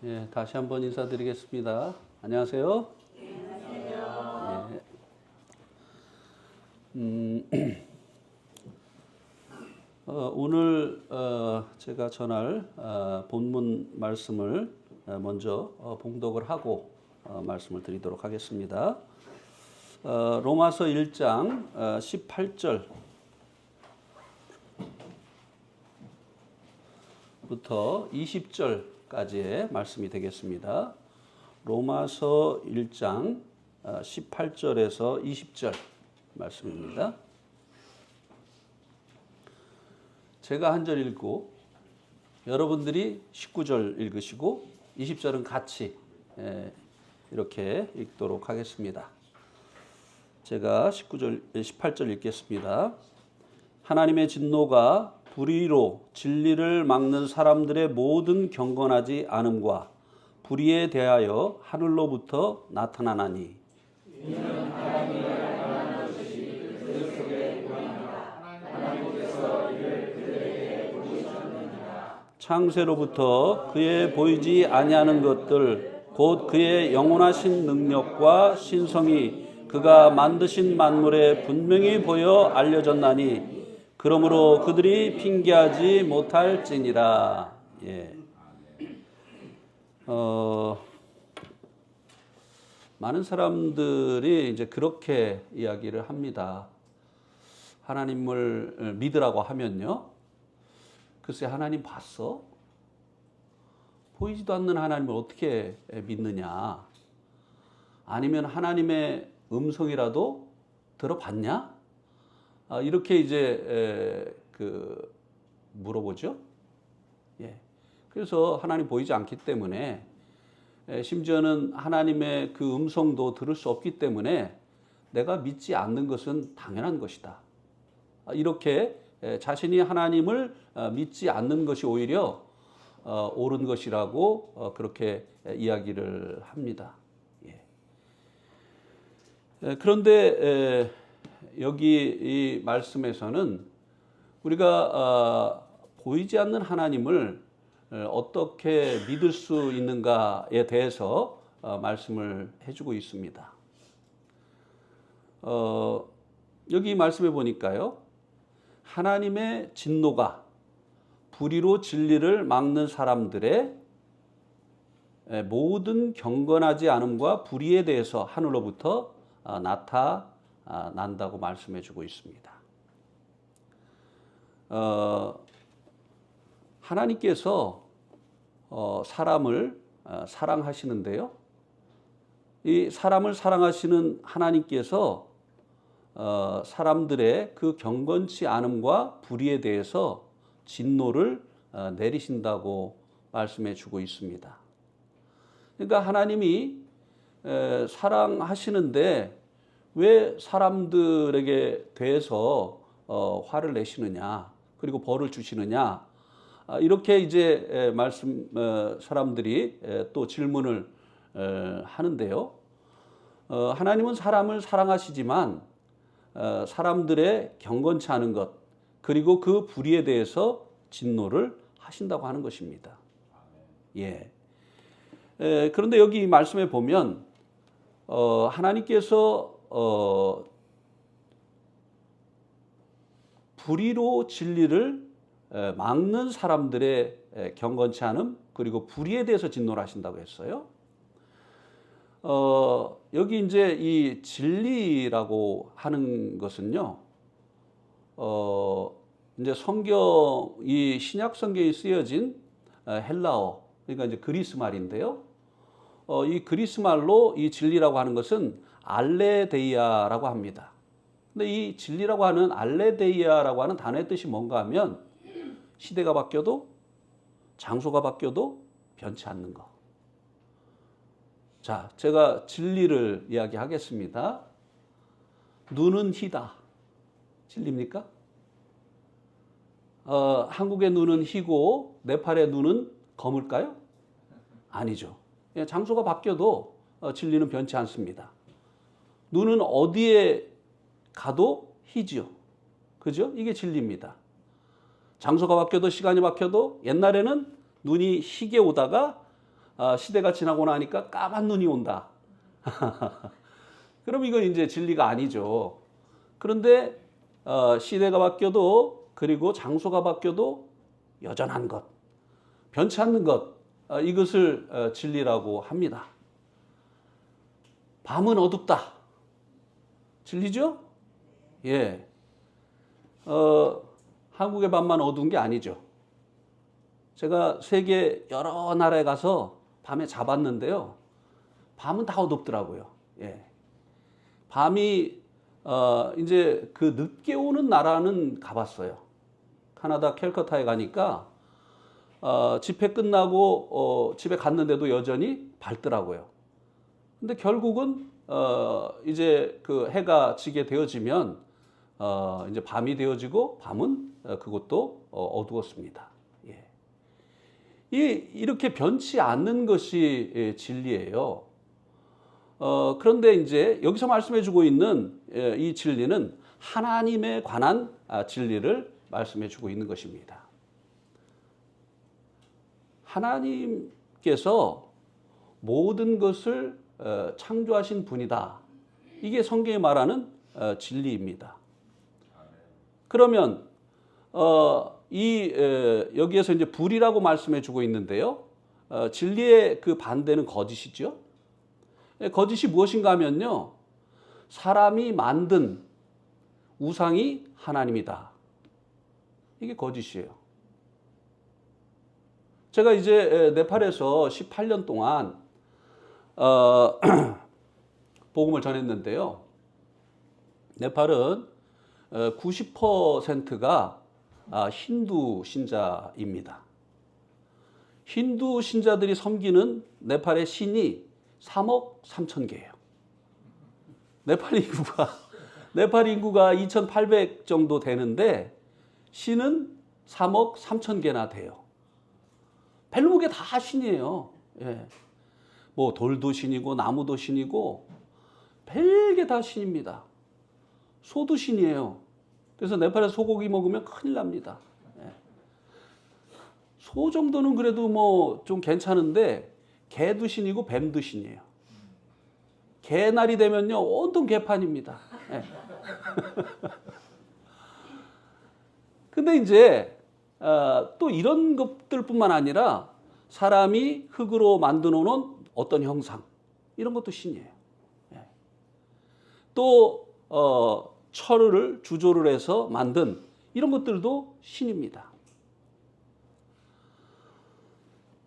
예, 다시 한번 인사드리겠습니다. 안녕하세요. 예, 오늘 제가 전할 본문 말씀을 먼저 봉독을 하고 말씀을 드리도록 하겠습니다. 로마서 1장 18절부터 20절까지의 말씀이 되겠습니다. 로마서 1장 18절에서 20절 말씀입니다. 제가 한 절 읽고 여러분들이 19절 읽으시고 20절은 같이 이렇게 읽도록 하겠습니다. 제가 18절 읽겠습니다. 하나님의 진노가 불의로 진리를 막는 사람들의 모든 경건하지 않음과 불의에 대하여 하늘로부터 나타나나니 창세로부터 그의 보이지 아니하는 것들 곧 그의 영원하신 능력과 신성이 그가 만드신 만물에 분명히 보여 알려졌나니 그러므로 그들이 핑계하지 못할지니라. 예. 많은 사람들이 이제 그렇게 이야기를 합니다. 하나님을 믿으라고 하면요. 글쎄, 하나님 봤어? 보이지도 않는 하나님을 어떻게 믿느냐? 아니면 하나님의 음성이라도 들어봤냐? 이렇게 이제 물어보죠. 예. 그래서 하나님 보이지 않기 때문에 심지어는 하나님의 그 음성도 들을 수 없기 때문에 내가 믿지 않는 것은 당연한 것이다. 이렇게 자신이 하나님을 믿지 않는 것이 오히려 옳은 것이라고 그렇게 이야기를 합니다. 예. 그런데 여기 이 말씀에서는 우리가 보이지 않는 하나님을 어떻게 믿을 수 있는가에 대해서 말씀을 해주고 있습니다. 여기 말씀해 보니까요. 하나님의 진노가 불의로 진리를 막는 사람들의 모든 경건하지 않음과 불의에 대해서 하늘로부터 나타난다고 말씀해 주고 있습니다. 하나님께서 사람을 사랑하시는데요. 이 사람을 사랑하시는 하나님께서 사람들의 그 경건치 않음과 불의에 대해서 진노를 내리신다고 말씀해 주고 있습니다. 그러니까 하나님이 사랑하시는데 왜 사람들에게 대해서 화를 내시느냐, 그리고 벌을 주시느냐, 이렇게 이제 사람들이 또 질문을 하는데요. 하나님은 사람을 사랑하시지만 사람들의 경건치 않은 것, 그리고 그 불의에 대해서 진노를 하신다고 하는 것입니다. 예. 그런데 여기 말씀에 보면 하나님께서 불의로 진리를 막는 사람들의 경건치 않음, 그리고 불의에 대해서 진노를 하신다고 했어요. 여기 이제 이 진리라고 하는 것은요, 이제 이 신약 성경에 쓰여진 헬라어, 그러니까 이제 그리스 말인데요. 이 그리스 말로 이 진리라고 하는 것은 알레데이아라고 합니다. 근데 이 진리라고 하는 알레데이아라고 하는 단어의 뜻이 뭔가 하면 시대가 바뀌어도 장소가 바뀌어도 변치 않는 것. 자, 제가 진리를 이야기하겠습니다. 눈은 희다. 진리입니까? 한국의 눈은 희고 네팔의 눈은 검을까요? 아니죠. 장소가 바뀌어도 진리는 변치 않습니다. 눈은 어디에 가도 희지요. 그죠? 이게 진리입니다. 장소가 바뀌어도 시간이 바뀌어도 옛날에는 눈이 희게 오다가 시대가 지나고 나니까 까만 눈이 온다. 그럼 이건 이제 진리가 아니죠. 그런데 시대가 바뀌어도 그리고 장소가 바뀌어도 여전한 것, 변치 않는 것, 이것을 진리라고 합니다. 밤은 어둡다. 진리죠? 예. 한국의 밤만 어두운 게 아니죠. 제가 세계 여러 나라에 가서 밤에 잡았는데요. 밤은 다 어둡더라고요. 예. 밤이 이제 그 늦게 오는 나라는 가봤어요. 캐나다 캘커타에 가니까 집회 끝나고 집에 갔는데도 여전히 밝더라고요. 근데 결국은 이제 그 해가 지게 되어지면 이제 밤이 되어지고 밤은 그것도 어두웠습니다. 예. 이렇게 변치 않는 것이 진리예요. 그런데 이제 여기서 말씀해주고 있는 이 진리는 하나님에 관한 진리를 말씀해주고 있는 것입니다. 하나님께서 모든 것을 창조하신 분이다. 이게 성경이 말하는 진리입니다. 그러면 여기에서 이제 불이라고 말씀해주고 있는데요. 진리의 그 반대는 거짓이죠. 거짓이 무엇인가 하면요. 사람이 만든 우상이 하나님이다. 이게 거짓이에요. 제가 이제 네팔에서 18년 동안 복음을 전했는데요. 네팔은 90%가 힌두 신자입니다. 힌두 신자들이 섬기는 네팔의 신이 3억 3천 개예요. 네팔 인구가 2,800 정도 되는데 신은 3억 3천 개나 돼요. 벨목에 다 신이에요. 예. 뭐 돌도 신이고 나무도 신이고 별게 다 신입니다. 소도 신이에요. 그래서 네팔에서 소고기 먹으면 큰일 납니다. 예. 소 정도는 그래도 뭐 좀 괜찮은데 개도 신이고 뱀도 신이에요. 개날이 되면요 온통 개판입니다. 예. 근데 이제 또 이런 것들뿐만 아니라 사람이 흙으로 만들어 놓은 어떤 형상 이런 것도 신이에요. 예. 또 철을 주조를 해서 만든 이런 것들도 신입니다.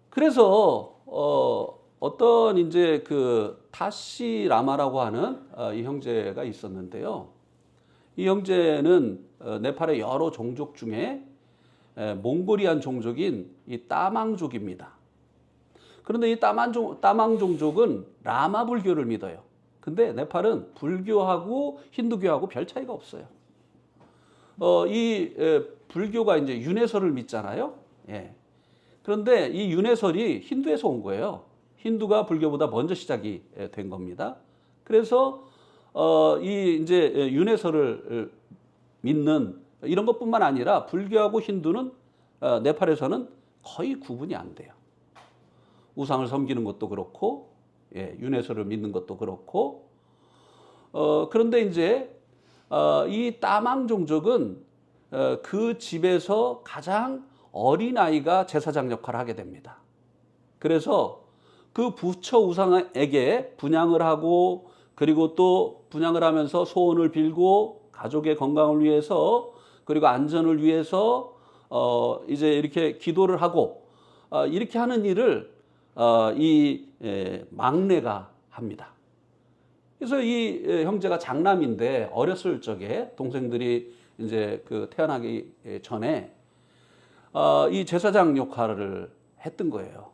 그래서 어떤 이제 그 타시 라마라고 하는 이 형제가 있었는데요. 이 형제는 네팔의 여러 종족 중에 몽골이안 종족인 이 따망족입니다. 그런데 이 따망 종족은 라마 불교를 믿어요. 근데 네팔은 불교하고 힌두교하고 별 차이가 없어요. 불교가 이제 윤회설을 믿잖아요. 예. 그런데 이 윤회설이 힌두에서 온 거예요. 힌두가 불교보다 먼저 시작이 된 겁니다. 그래서 이제 윤회설을 믿는 이런 것뿐만 아니라 불교하고 힌두는 네팔에서는 거의 구분이 안 돼요. 우상을 섬기는 것도 그렇고, 예, 윤회설을 믿는 것도 그렇고, 그런데 이제 이 따망 종족은 그 집에서 가장 어린 아이가 제사장 역할을 하게 됩니다. 그래서 그 부처 우상에게 분향을 하고 그리고 또 분향을 하면서 소원을 빌고 가족의 건강을 위해서 그리고 안전을 위해서 이제 이렇게 기도를 하고 이렇게 하는 일을 이 막내가 합니다. 그래서 이 형제가 장남인데 어렸을 적에 동생들이 이제 그 태어나기 전에 이 제사장 역할을 했던 거예요.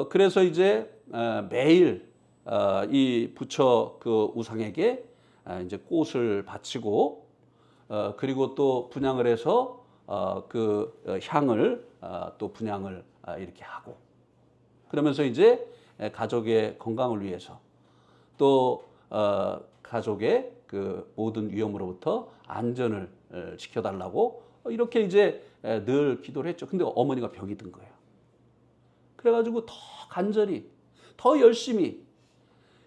그래서 이제 매일 이 부처 그 우상에게 이제 꽃을 바치고 그리고 또 분향을 해서 그 향을 또 분향을 이렇게 하고 그러면서 이제 가족의 건강을 위해서 또 가족의 그 모든 위험으로부터 안전을 지켜달라고 이렇게 이제 늘 기도를 했죠. 근데 어머니가 병이 든 거예요. 그래가지고 더 간절히, 더 열심히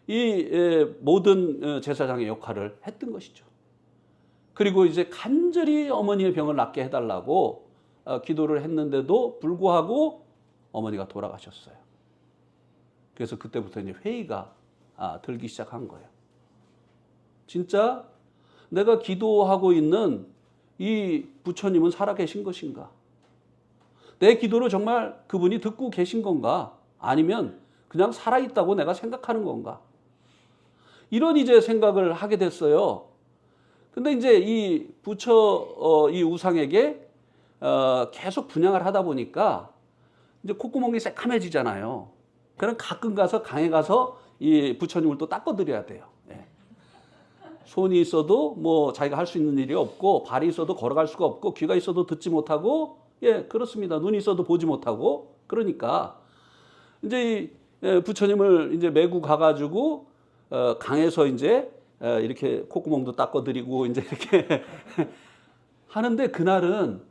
이 모든 제사장의 역할을 했던 것이죠. 그리고 이제 간절히 어머니의 병을 낫게 해달라고 기도를 했는데도 불구하고 어머니가 돌아가셨어요. 그래서 그때부터 이제 회의가 들기 시작한 거예요. 진짜 내가 기도하고 있는 이 부처님은 살아계신 것인가? 내 기도를 정말 그분이 듣고 계신 건가? 아니면 그냥 살아있다고 내가 생각하는 건가? 이런 이제 생각을 하게 됐어요. 근데 이제 이 부처, 이 우상에게 계속 분양을 하다 보니까 이제 콧구멍이 새카매지잖아요. 그럼 가끔 가서 강에 가서 이 부처님을 또 닦아드려야 돼요. 예. 손이 있어도 뭐 자기가 할 수 있는 일이 없고, 발이 있어도 걸어갈 수가 없고, 귀가 있어도 듣지 못하고, 예, 그렇습니다. 눈이 있어도 보지 못하고, 그러니까 이제 이 부처님을 이제 메고 가가지고 강에서 이제 이렇게 콧구멍도 닦아드리고 이제 이렇게 하는데, 그날은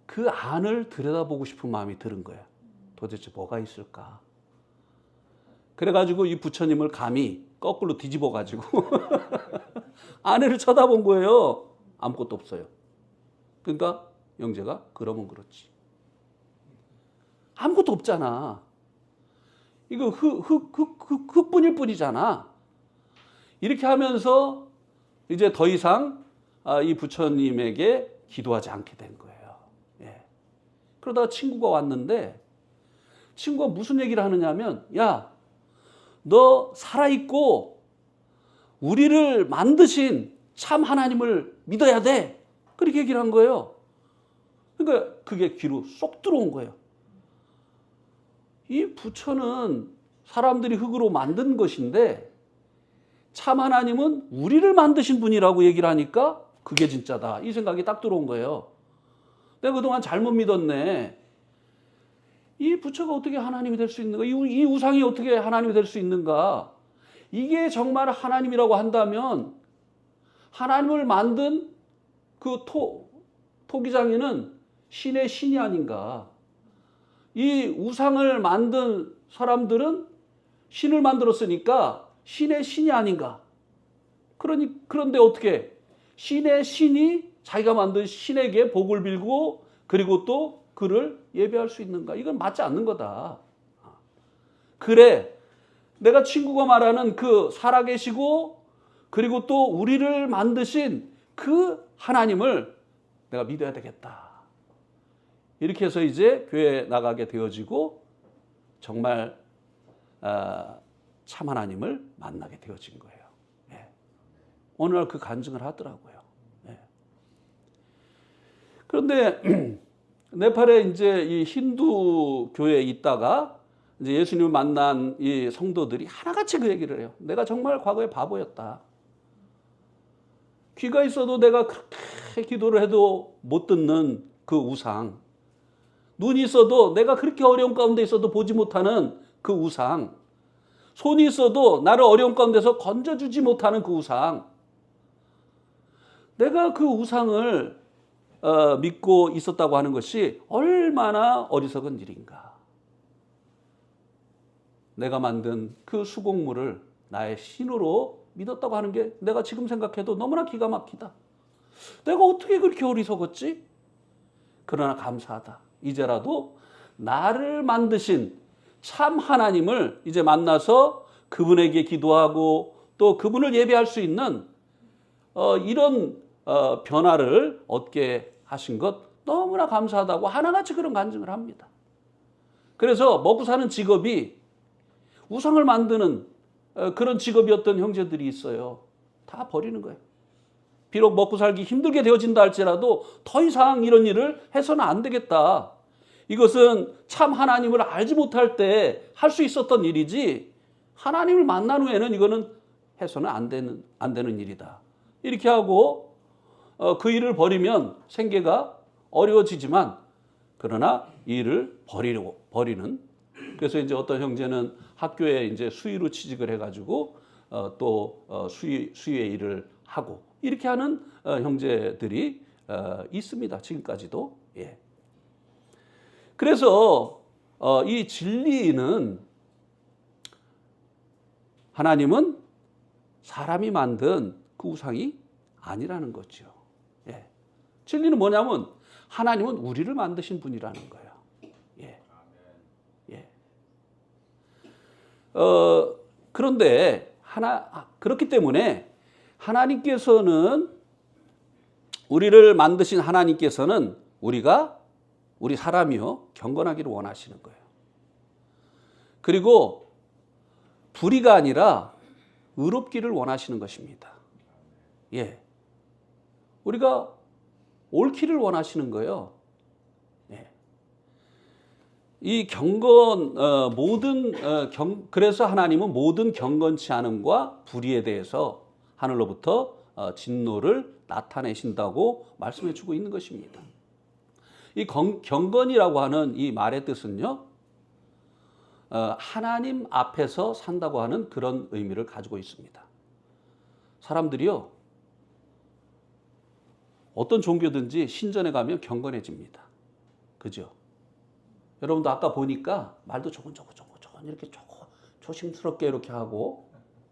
그 안을 들여다보고 싶은 마음이 드는 거예요. 도대체 뭐가 있을까? 그래가지고 이 부처님을 감히 거꾸로 뒤집어가지고 안을 쳐다본 거예요. 아무것도 없어요. 그러니까 영재가 그러면 그렇지. 아무것도 없잖아. 이거 흙뿐일 뿐이잖아. 이렇게 하면서 이제 더 이상 이 부처님에게 기도하지 않게 된 거예요. 예. 그러다가 친구가 왔는데, 친구가 무슨 얘기를 하느냐면, 야, 너 살아있고 우리를 만드신 참 하나님을 믿어야 돼. 그렇게 얘기를 한 거예요. 그러니까 그게 귀로 쏙 들어온 거예요. 이 부처는 사람들이 흙으로 만든 것인데 참 하나님은 우리를 만드신 분이라고 얘기를 하니까 그게 진짜다. 이 생각이 딱 들어온 거예요. 내가 그동안 잘못 믿었네. 이 부처가 어떻게 하나님이 될 수 있는가? 이 우상이 어떻게 하나님이 될 수 있는가? 이게 정말 하나님이라고 한다면 하나님을 만든 그 토기장이는 신의 신이 아닌가? 이 우상을 만든 사람들은 신을 만들었으니까 신의 신이 아닌가? 그런데 어떻게 신의 신이 자기가 만든 신에게 복을 빌고 그리고 또 그를 예배할 수 있는가? 이건 맞지 않는 거다. 그래, 내가 친구가 말하는 그 살아계시고 그리고 또 우리를 만드신 그 하나님을 내가 믿어야 되겠다. 이렇게 해서 이제 교회에 나가게 되어지고 정말 참 하나님을 만나게 되어진 거예요. 예. 어느 날 그 간증을 하더라고요. 예. 그런데 네팔에 이제 이 힌두 교회에 있다가 이제 예수님을 만난 이 성도들이 하나같이 그 얘기를 해요. 내가 정말 과거에 바보였다. 귀가 있어도 내가 그렇게 기도를 해도 못 듣는 그 우상. 눈이 있어도 내가 그렇게 어려운 가운데 있어도 보지 못하는 그 우상. 손이 있어도 나를 어려운 가운데서 건져주지 못하는 그 우상. 내가 그 우상을 믿고 있었다고 하는 것이 얼마나 어리석은 일인가. 내가 만든 그 수곡물을 나의 신으로 믿었다고 하는 게 내가 지금 생각해도 너무나 기가 막히다. 내가 어떻게 그렇게 어리석었지? 그러나 감사하다. 이제라도 나를 만드신 참 하나님을 이제 만나서 그분에게 기도하고 또 그분을 예배할 수 있는 이런 변화를 얻게 하신 것 너무나 감사하다고 하나같이 그런 간증을 합니다. 그래서 먹고 사는 직업이 우상을 만드는 그런 직업이었던 형제들이 있어요. 다 버리는 거예요. 비록 먹고 살기 힘들게 되어진다 할지라도 더 이상 이런 일을 해서는 안 되겠다. 이것은 참 하나님을 알지 못할 때 할 수 있었던 일이지 하나님을 만난 후에는 이거는 해서는 안 되는 일이다. 이렇게 하고 그 일을 버리면 생계가 어려워지지만 그러나 이 일을 버리는 그래서 이제 어떤 형제는 학교에 이제 수의로 취직을 해가지고 또 수의의 일을 하고 이렇게 하는 형제들이 있습니다. 지금까지도. 예. 그래서 이 진리는 하나님은 사람이 만든 그 우상이 아니라는 거죠. 예. 진리는 뭐냐면 하나님은 우리를 만드신 분이라는 거예요. 예. 예. 그런데 그렇기 때문에 하나님께서는 우리를 만드신 하나님께서는 우리 사람이요 경건하기를 원하시는 거예요. 그리고 불의가 아니라 의롭기를 원하시는 것입니다. 예. 우리가 옳기를 원하시는 거예요. 예. 이 그래서 하나님은 모든 경건치 않음과 불의에 대해서 하늘로부터 진노를 나타내신다고 말씀해 주고 있는 것입니다. 이 경건이라고 하는 이 말의 뜻은요, 하나님 앞에서 산다고 하는 그런 의미를 가지고 있습니다. 사람들이요, 어떤 종교든지 신전에 가면 경건해집니다. 그죠? 여러분도 아까 보니까 말도 조곤조곤 이렇게 조심스럽게 이렇게 하고,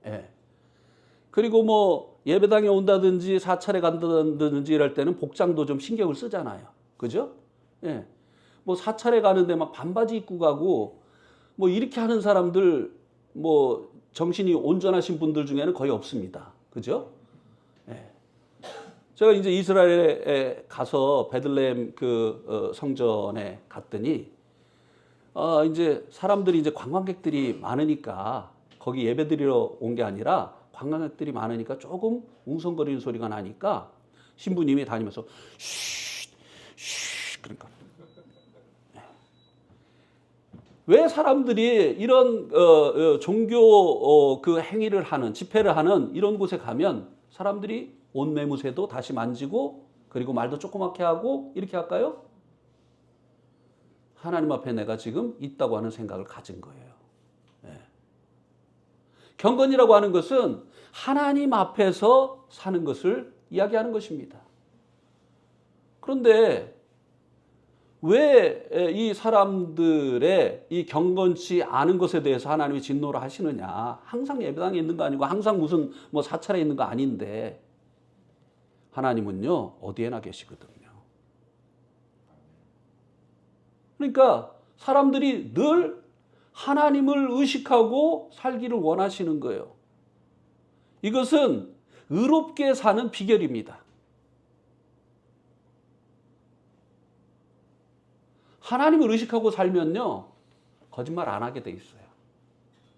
예. 그리고 뭐 예배당에 온다든지 사찰에 간다든지 이럴 때는 복장도 좀 신경을 쓰잖아요. 그죠? 예. 뭐 사찰에 가는데 막 반바지 입고 가고 뭐 이렇게 하는 사람들 뭐 정신이 온전하신 분들 중에는 거의 없습니다. 그죠? 예. 제가 이제 이스라엘에 가서 베들레헴 성전에 갔더니 이제 사람들이 이제 관광객들이 많으니까 거기 예배드리러 온 게 아니라 관광객들이 많으니까 조금 웅성거리는 소리가 나니까 신부님이 다니면서 쉿 그러니까 왜 사람들이 이런 종교 그 행위를 하는 집회를 하는 이런 곳에 가면 사람들이 옷 매무새도 다시 만지고 그리고 말도 조그맣게 하고 이렇게 할까요? 하나님 앞에 내가 지금 있다고 하는 생각을 가진 거예요. 네. 경건이라고 하는 것은 하나님 앞에서 사는 것을 이야기하는 것입니다. 그런데 왜 이 사람들의 이 경건치 않은 것에 대해서 하나님이 진노를 하시느냐? 항상 예배당에 있는 거 아니고 항상 무슨 뭐 사찰에 있는 거 아닌데 하나님은요 어디에나 계시거든요. 그러니까 사람들이 늘 하나님을 의식하고 살기를 원하시는 거예요. 이것은 의롭게 사는 비결입니다. 하나님을 의식하고 살면요 거짓말 안 하게 돼 있어요.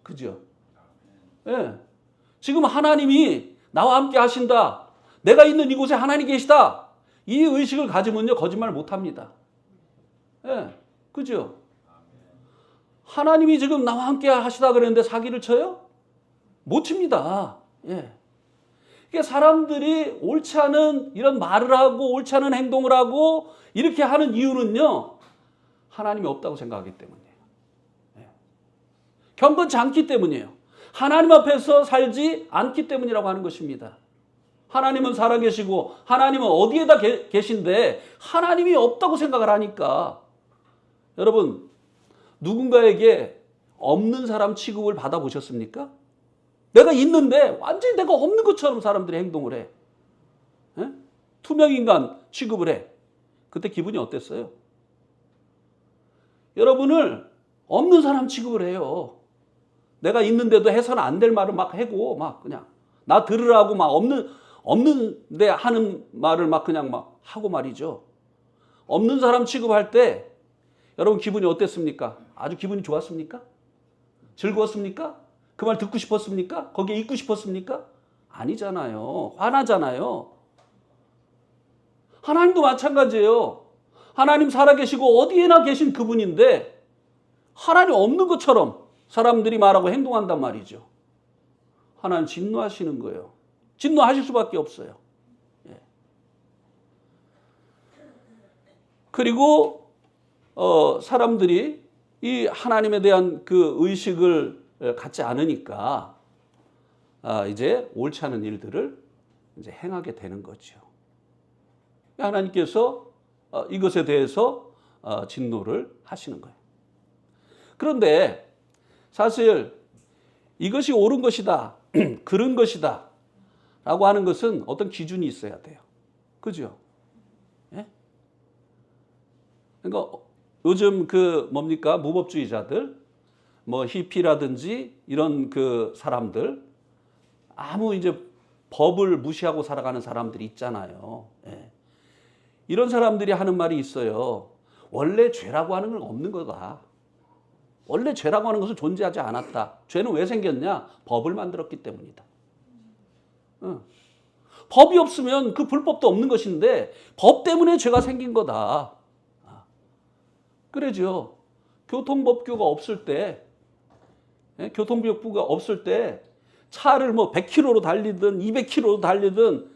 그죠? 예. 지금 하나님이 나와 함께 하신다. 내가 있는 이곳에 하나님이 계시다. 이 의식을 가지면요 거짓말 못 합니다. 예. 그죠? 하나님이 지금 나와 함께 하시다 그랬는데 사기를 쳐요? 못 칩니다. 예. 그러니까 사람들이 옳지 않은 이런 말을 하고 옳지 않은 행동을 하고 이렇게 하는 이유는요. 하나님이 없다고 생각하기 때문이에요. 예. 경건치 않기 때문이에요. 하나님 앞에서 살지 않기 때문이라고 하는 것입니다. 하나님은 살아계시고 하나님은 어디에다 계신데 하나님이 없다고 생각을 하니까 여러분 누군가에게 없는 사람 취급을 받아보셨습니까? 내가 있는데 완전히 내가 없는 것처럼 사람들이 행동을 해. 예? 투명인간 취급을 해. 그때 기분이 어땠어요? 여러분을 없는 사람 취급을 해요. 내가 있는데도 해서는 안 될 말을 막 하고 막 그냥 나 들으라고 막 없는데 하는 말을 막 그냥 막 하고 말이죠. 없는 사람 취급할 때 여러분 기분이 어땠습니까? 아주 기분이 좋았습니까? 즐거웠습니까? 그 말 듣고 싶었습니까? 거기에 있고 싶었습니까? 아니잖아요. 화나잖아요. 하나님도 마찬가지예요. 하나님 살아계시고 어디에나 계신 그분인데 하나님 없는 것처럼 사람들이 말하고 행동한단 말이죠. 하나님 진노하시는 거예요. 진노하실 수밖에 없어요. 예. 그리고 사람들이 이 하나님에 대한 그 의식을 갖지 않으니까 이제 옳지 않은 일들을 이제 행하게 되는 거죠. 하나님께서 이것에 대해서 진노를 하시는 거예요. 그런데 사실 이것이 옳은 것이다, 그른 것이다 라고 하는 것은 어떤 기준이 있어야 돼요. 그죠? 예? 그러니까 요즘 그 뭡니까? 무법주의자들, 뭐 히피라든지 이런 그 사람들, 아무 이제 법을 무시하고 살아가는 사람들이 있잖아요. 예. 이런 사람들이 하는 말이 있어요. 원래 죄라고 하는 건 없는 거다. 원래 죄라고 하는 것은 존재하지 않았다. 죄는 왜 생겼냐? 법을 만들었기 때문이다. 법이 없으면 그 불법도 없는 것인데 법 때문에 죄가 생긴 거다. 그러죠. 교통법규가 없을 때, 교통법규가 없을 때 차를 뭐 100km로 달리든 200km로 달리든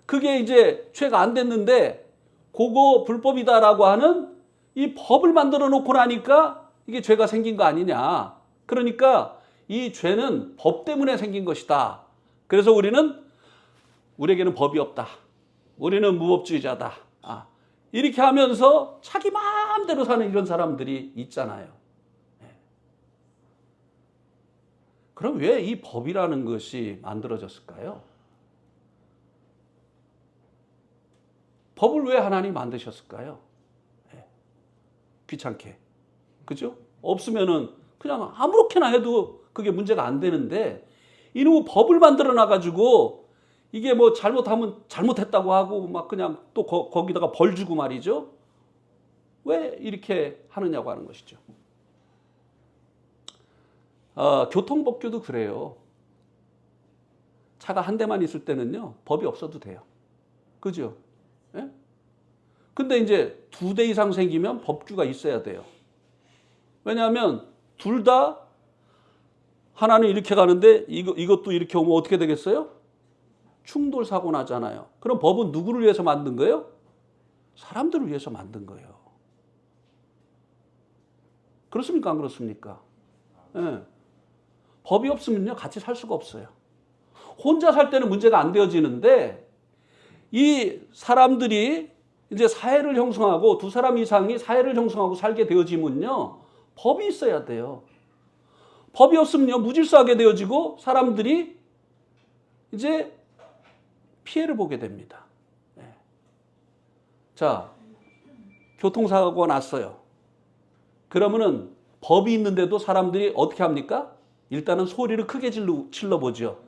그게 이제 죄가 안 됐는데 그거 불법이다라고 하는 이 법을 만들어 놓고 나니까 이게 죄가 생긴 거 아니냐. 그러니까 이 죄는 법 때문에 생긴 것이다. 그래서 우리에게는 법이 없다. 우리는 무법주의자다. 이렇게 하면서 자기 마음대로 사는 이런 사람들이 있잖아요. 그럼 왜 이 법이라는 것이 만들어졌을까요? 법을 왜 하나님이 만드셨을까요? 귀찮게. 그죠? 없으면은 그냥 아무렇게나 해도 그게 문제가 안 되는데 이놈의 법을 만들어 놔가지고 이게 뭐 잘못하면 잘못했다고 하고 막 그냥 또 거기다가 벌 주고 말이죠. 왜 이렇게 하느냐고 하는 것이죠. 교통법규도 그래요. 차가 한 대만 있을 때는요, 법이 없어도 돼요. 그죠? 예? 근데 이제 2대 이상 생기면 법규가 있어야 돼요. 왜냐하면 둘 다 하나는 이렇게 가는데 이것도 이렇게 오면 어떻게 되겠어요? 충돌 사고 나잖아요. 그럼 법은 누구를 위해서 만든 거예요? 사람들을 위해서 만든 거예요. 그렇습니까? 안 그렇습니까? 예. 법이 없으면요, 같이 살 수가 없어요. 혼자 살 때는 문제가 안 되어지는데 이 사람들이 이제 사회를 형성하고 두 사람 이상이 사회를 형성하고 살게 되어지면요, 법이 있어야 돼요. 법이 없으면요, 무질서하게 되어지고 사람들이 이제 피해를 보게 됩니다. 자, 교통사고가 났어요. 그러면은 법이 있는데도 사람들이 어떻게 합니까? 일단은 소리를 크게 질러보죠.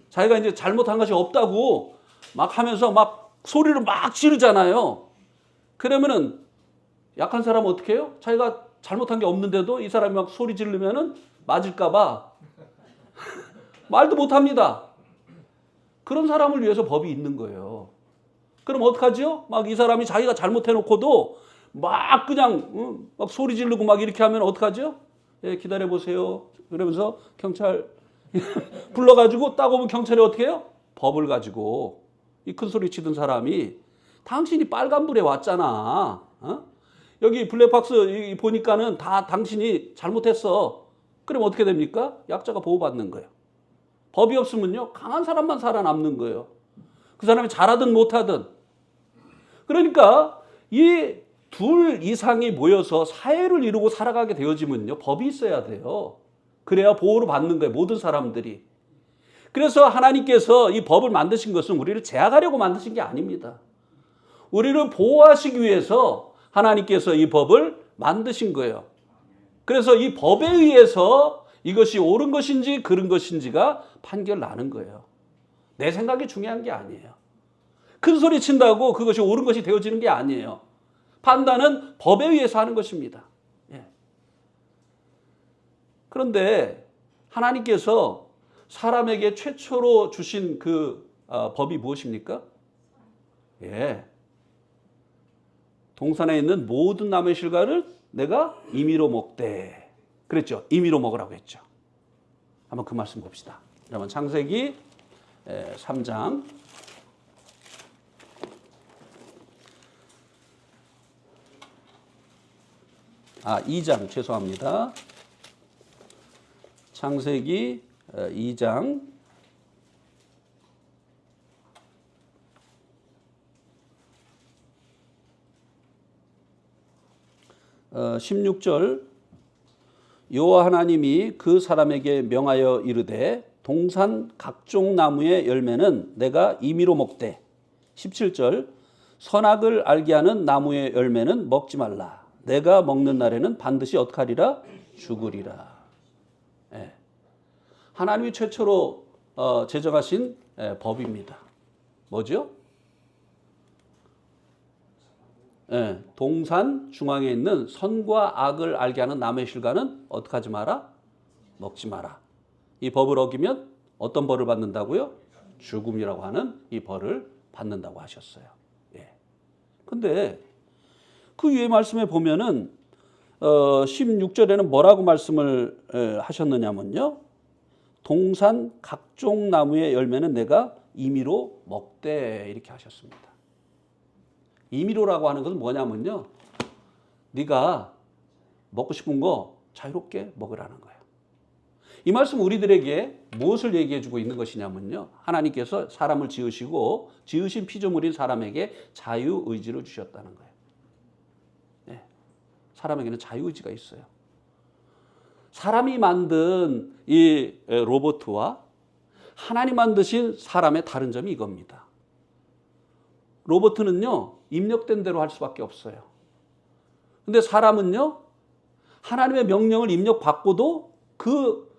자기가 이제 잘못한 것이 없다고 막 하면서 막 소리를 막 지르잖아요. 그러면은 약한 사람은 어떻게 해요? 자기가 잘못한 게 없는데도 이 사람이 막 소리 지르면은 맞을까봐 말도 못합니다. 그런 사람을 위해서 법이 있는 거예요. 그럼 어떡하죠? 막 이 사람이 자기가 잘못해놓고도 막 그냥 막 소리 지르고 막 이렇게 하면 어떡하죠? 예, 기다려보세요. 그러면서 경찰 불러가지고 딱 오면 경찰이 어떻게 해요? 법을 가지고 이 큰 소리 치던 사람이 당신이 빨간불에 왔잖아. 여기 블랙박스 보니까는 다 당신이 잘못했어. 그럼 어떻게 됩니까? 약자가 보호받는 거예요. 법이 없으면요, 강한 사람만 살아남는 거예요. 그 사람이 잘하든 못하든. 그러니까 이 둘 이상이 모여서 사회를 이루고 살아가게 되어지면요, 법이 있어야 돼요. 그래야 보호를 받는 거예요, 모든 사람들이. 그래서 하나님께서 이 법을 만드신 것은 우리를 제약하려고 만드신 게 아닙니다. 우리를 보호하시기 위해서 하나님께서 이 법을 만드신 거예요. 그래서 이 법에 의해서 이것이 옳은 것인지 그른 것인지가 판결 나는 거예요. 내 생각이 중요한 게 아니에요. 큰 소리 친다고 그것이 옳은 것이 되어지는 게 아니에요. 판단은 법에 의해서 하는 것입니다. 예. 그런데 하나님께서 사람에게 최초로 주신 그 법이 무엇입니까? 예. 동산에 있는 모든 나무의 실과를 내가 임의로 먹되. 그랬죠. 임의로 먹으라고 했죠. 한번 그 말씀 봅시다. 그러면 창세기 3장 2장 죄송합니다. 창세기 2장 16절 여호와 하나님이 그 사람에게 명하여 이르되 동산 각종 나무의 열매는 내가 임의로 먹되 17절 선악을 알게 하는 나무의 열매는 먹지 말라. 내가 먹는 날에는 반드시 어떡하리라? 죽으리라. 예. 하나님이 최초로 제정하신 법입니다. 뭐죠? 예. 동산 중앙에 있는 선과 악을 알게 하는 나무의 실과는 어떻게 하지 마라? 먹지 마라. 이 법을 어기면 어떤 벌을 받는다고요? 죽음이라고 하는 이 벌을 받는다고 하셨어요. 예. 근데 그 위에 말씀에 보면은 16절에는 뭐라고 말씀을 하셨느냐면요. 동산 각종 나무의 열매는 내가 임의로 먹되 이렇게 하셨습니다. 임의로라고 하는 것은 뭐냐면요. 네가 먹고 싶은 거 자유롭게 먹으라는 거예요. 이 말씀 우리들에게 무엇을 얘기해 주고 있는 것이냐면요. 하나님께서 사람을 지으시고 지으신 피조물인 사람에게 자유의지를 주셨다는 거예요. 네. 사람에게는 자유의지가 있어요. 사람이 만든 이 로봇과 하나님 만드신 사람의 다른 점이 이겁니다. 로봇은요, 입력된 대로 할 수밖에 없어요. 근데 사람은요, 하나님의 명령을 입력받고도 그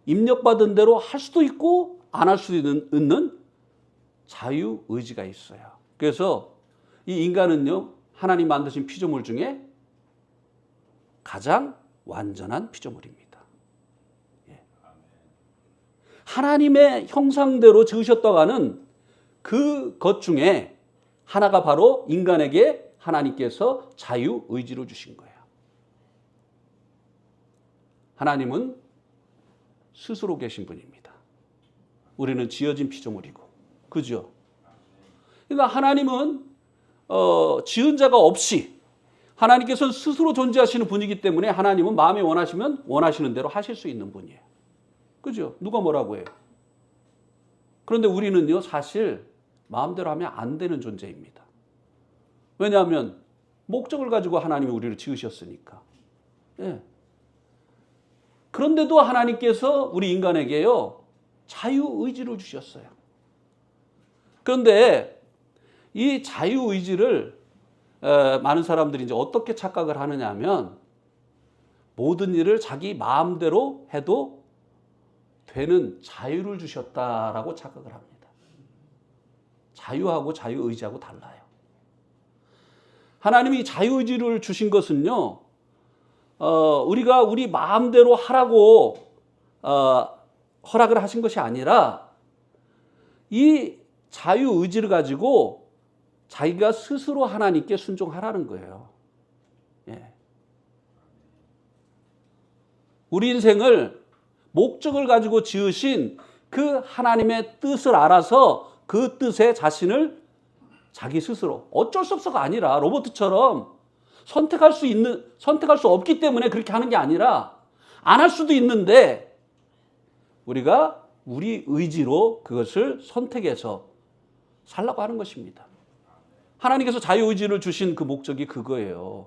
입력받은 대로 할 수도 있고 안 할 수도 있는 자유의지가 있어요. 그래서 이 인간은요, 하나님 만드신 피조물 중에 가장 완전한 피조물입니다. 예. 하나님의 형상대로 지으셨다고 하는 그 것 중에 하나가 바로 인간에게 하나님께서 자유의지를 주신 거예요. 하나님은 스스로 계신 분입니다. 우리는 지어진 피조물이고, 그죠? 그러니까 하나님은 지은 자가 없이 하나님께서는 스스로 존재하시는 분이기 때문에 하나님은 마음에 원하시면 원하시는 대로 하실 수 있는 분이에요. 그죠? 누가 뭐라고 해요? 그런데 우리는요, 사실 마음대로 하면 안 되는 존재입니다. 왜냐하면 목적을 가지고 하나님이 우리를 지으셨으니까. 예. 그런데도 하나님께서 우리 인간에게요, 자유의지를 주셨어요. 그런데 이 자유의지를 많은 사람들이 이제 어떻게 착각을 하느냐 하면 모든 일을 자기 마음대로 해도 되는 자유를 주셨다라고 착각을 합니다. 자유하고 자유의지하고 달라요. 하나님이 자유의지를 주신 것은요, 우리가 우리 마음대로 하라고 허락을 하신 것이 아니라 이 자유의지를 가지고 자기가 스스로 하나님께 순종하라는 거예요. 예. 우리 인생을 목적을 가지고 지으신 그 하나님의 뜻을 알아서 그 뜻에 자신을 자기 스스로 어쩔 수 없어가 아니라 로봇처럼 선택할 수 없기 때문에 그렇게 하는 게 아니라 안 할 수도 있는데 우리가 우리 의지로 그것을 선택해서 살라고 하는 것입니다. 하나님께서 자유의지를 주신 그 목적이 그거예요.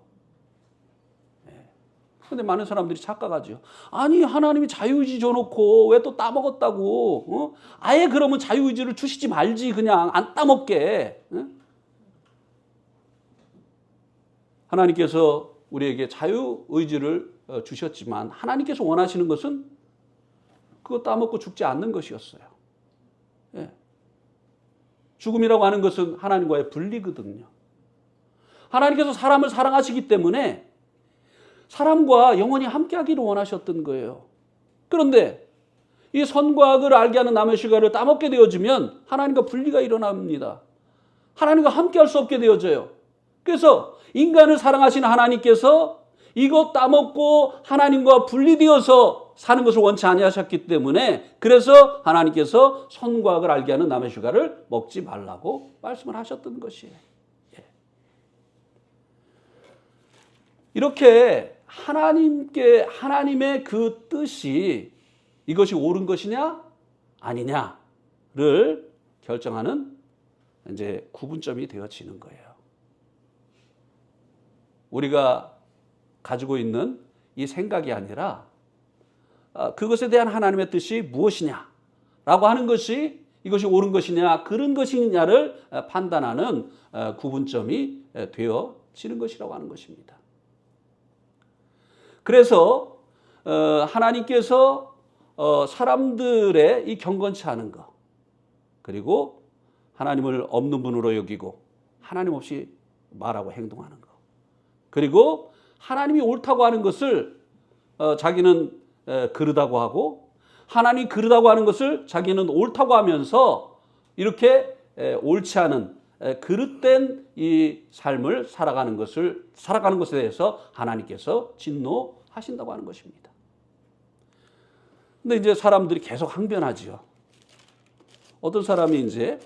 그런데 많은 사람들이 착각하죠. 아니 하나님이 자유의지 줘놓고 왜 또 따먹었다고. 아예 그러면 자유의지를 주시지 말지 그냥 안 따먹게. 하나님께서 우리에게 자유의지를 주셨지만 하나님께서 원하시는 것은 그거 따먹고 죽지 않는 것이었어요. 예. 죽음이라고 하는 것은 하나님과의 분리거든요. 하나님께서 사람을 사랑하시기 때문에 사람과 영원히 함께하기를 원하셨던 거예요. 그런데 이 선과 악을 알게 하는 나무의 실과를 따먹게 되어지면 하나님과 분리가 일어납니다. 하나님과 함께할 수 없게 되어져요. 그래서 인간을 사랑하시는 하나님께서 이거 따먹고 하나님과 분리되어서 사는 것을 원치 아니하셨기 때문에 그래서 하나님께서 선과 악을 알게 하는 나무의 실과를 먹지 말라고 말씀을 하셨던 것이에요. 예. 이렇게 하나님의 그 뜻이 이것이 옳은 것이냐 아니냐를 결정하는 이제 구분점이 되어지는 거예요. 우리가 가지고 있는 이 생각이 아니라 그것에 대한 하나님의 뜻이 무엇이냐라고 하는 것이 이것이 옳은 것이냐 그른 것이냐를 판단하는 구분점이 되어지는 것이라고 하는 것입니다. 그래서 하나님께서 사람들의 이 경건치 않은 것 그리고 하나님을 없는 분으로 여기고 하나님 없이 말하고 행동하는 것 그리고 하나님이 옳다고 하는 것을 자기는 그르다고 하고 하나님이 그르다고 하는 것을 자기는 옳다고 하면서 이렇게 옳지 않은 그릇된 이 삶을 살아가는 것에 대해서 하나님께서 진노하신다고 하는 것입니다. 근데 이제 사람들이 계속 항변하지요. 어떤 사람이 이제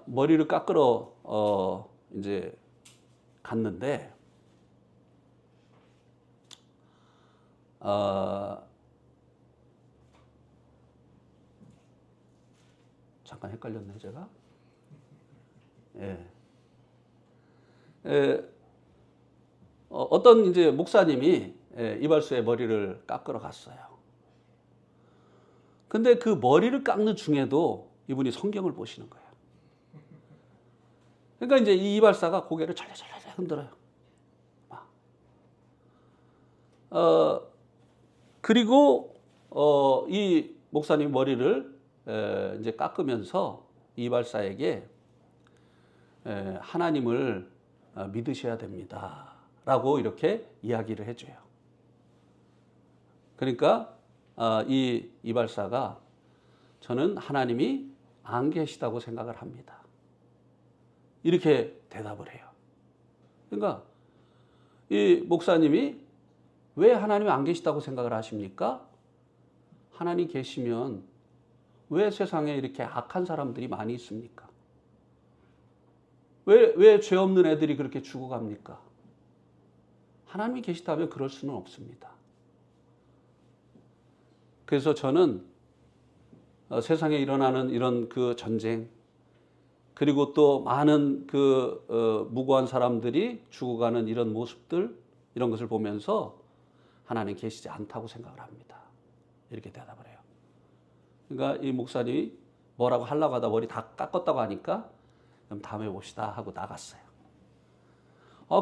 머리를 깎으러 이제 갔는데 잠깐 헷갈렸네 제가. 어떤 이제 목사님이 이발소에 머리를 깎으러 갔어요. 근데 그 머리를 깎는 중에도 이분이 성경을 보시는 거예요. 그러니까 이제 이 이발사가 고개를 잘잘잘 흔들어요. 그리고 이 목사님 머리를 이제 깎으면서 이발사에게 하나님을 믿으셔야 됩니다라고 이렇게 이야기를 해줘요. 그러니까 이 이발사가 저는 하나님이 안 계시다고 생각을 합니다. 이렇게 대답을 해요. 그러니까 이 목사님이 왜 하나님이 안 계시다고 생각을 하십니까? 하나님 계시면 왜 세상에 이렇게 악한 사람들이 많이 있습니까? 왜 죄 없는 애들이 그렇게 죽어갑니까? 하나님이 계시다면 그럴 수는 없습니다. 그래서 저는 세상에 일어나는 이런 그 전쟁 그리고 또 많은 그 무고한 사람들이 죽어가는 이런 모습들 이런 것을 보면서 하나님 계시지 않다고 생각을 합니다. 이렇게 대답을 해요. 그러니까 이 목사님이 뭐라고 하려고 하다 머리 다 깎았다고 하니까 그럼 다음에 봅시다 하고 나갔어요.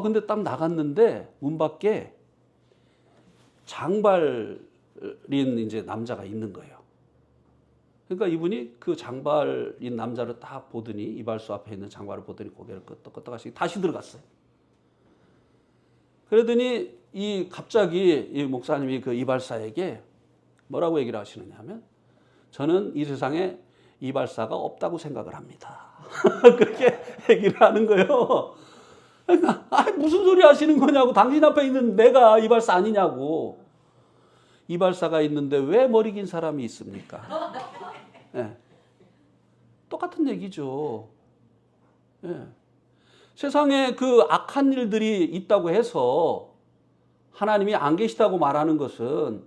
근데 딱 나갔는데 문 밖에 장발인 이제 남자가 있는 거예요. 그러니까 이분이 그 장발인 남자를 딱 보더니 이발소 앞에 있는 장발을 보더니 고개를 끄덕끄덕 하시고 다시 들어갔어요. 그러더니 갑자기 이 목사님이 그 이발사에게 뭐라고 얘기를 하시느냐 하면 저는 이 세상에 이발사가 없다고 생각을 합니다. 그렇게 얘기를 하는 거예요. 그러니까 무슨 소리 하시는 거냐고 당신 앞에 있는 내가 이발사 아니냐고. 이발사가 있는데 왜 머리 긴 사람이 있습니까? 네. 똑같은 얘기죠. 네. 세상에 그 악한 일들이 있다고 해서 하나님이 안 계시다고 말하는 것은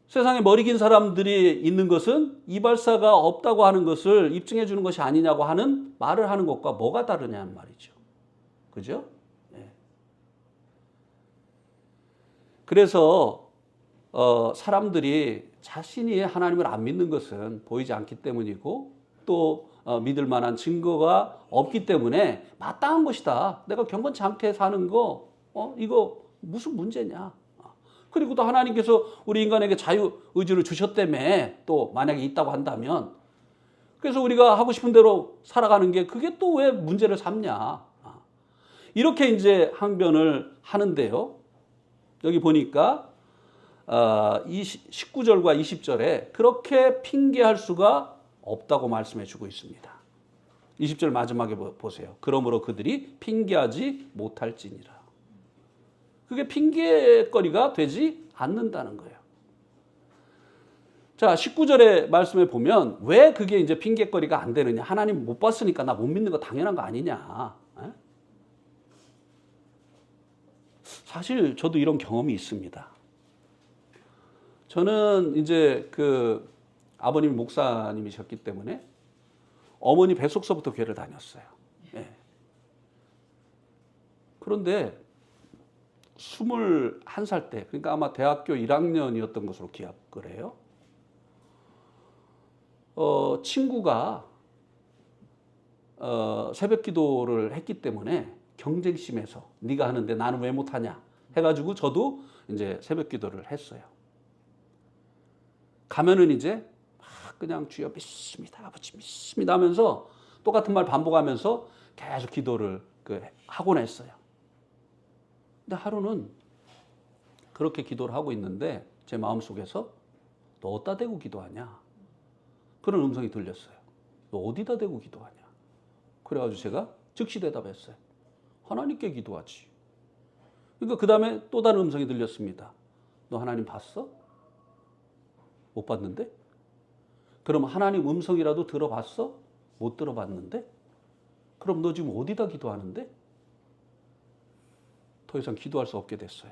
세상에 머리 긴 사람들이 있는 것은 이발사가 없다고 하는 것을 입증해 주는 것이 아니냐고 하는 말을 하는 것과 뭐가 다르냐는 말이죠. 그죠? 네. 그래서 사람들이 자신이 하나님을 안 믿는 것은 보이지 않기 때문이고 또 믿을 만한 증거가 없기 때문에 마땅한 것이다. 내가 경건치 않게 사는 거 이거 무슨 문제냐. 그리고 또 하나님께서 우리 인간에게 자유의지를 주셨다며 또 만약에 있다고 한다면 그래서 우리가 하고 싶은 대로 살아가는 게 그게 또 왜 문제를 삼냐. 이렇게 이제 항변을 하는데요. 여기 보니까 19절과 20절에 그렇게 핑계할 수가 없다고 말씀해 주고 있습니다. 20절 마지막에 보세요. 그러므로 그들이 핑계하지 못할지니라. 그게 핑계거리가 되지 않는다는 거예요. 자, 19절의 말씀에 보면 왜 그게 이제 핑계거리가 안 되느냐. 하나님 못 봤으니까 나 못 믿는 거 당연한 거 아니냐. 사실 저도 이런 경험이 있습니다. 저는 이제 그 아버님이 목사님이셨기 때문에 어머니 뱃속서부터 교회를 다녔어요. 예. 그런데 21살 때, 그러니까 아마 대학교 1학년이었던 것으로 기억을 해요. 친구가 새벽 기도를 했기 때문에 경쟁심에서 네가 하는데 나는 왜 못하냐 해가지고 저도 이제 새벽 기도를 했어요. 가면은 이제 막 그냥 주여 믿습니다, 아버지 믿습니다 하면서 똑같은 말 반복하면서 계속 기도를 하곤 했어요. 근데 하루는 그렇게 기도를 하고 있는데 제 마음속에서 너 어디다 대고 기도하냐? 그런 음성이 들렸어요. 너 어디다 대고 기도하냐? 그래가지고 제가 즉시 대답했어요. 하나님께 기도하지. 그러니까 그 다음에 또 다른 음성이 들렸습니다. 너 하나님 봤어? 못 봤는데? 그럼 하나님 음성이라도 들어봤어? 못 들어봤는데? 그럼 너 지금 어디다 기도하는데? 더 이상 기도할 수 없게 됐어요.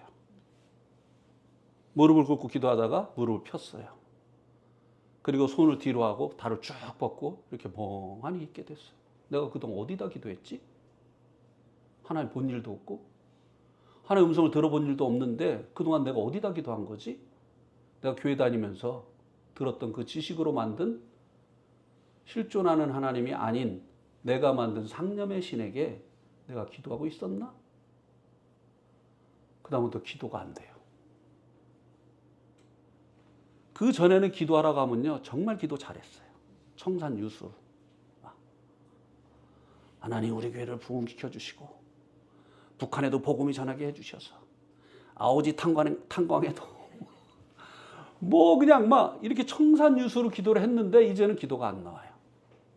무릎을 꿇고 기도하다가 무릎을 폈어요. 그리고 손을 뒤로 하고 발을 쭉 뻗고 이렇게 멍하니 있게 됐어요. 내가 그동안 어디다 기도했지? 하나님 본 일도 없고 하나님 음성을 들어본 일도 없는데 그동안 내가 어디다 기도한 거지? 내가 교회 다니면서 들었던 그 지식으로 만든 실존하는 하나님이 아닌 내가 만든 상념의 신에게 내가 기도하고 있었나? 그 다음부터 기도가 안 돼요. 그 전에는 기도하러 가면요 정말 기도 잘했어요. 청산유수. 하나님 우리 교회를 부흥시켜 주시고 북한에도 복음이 전하게 해주셔서 아오지 탄광에도 뭐 그냥 막 이렇게 청산유수로 기도를 했는데 이제는 기도가 안 나와요.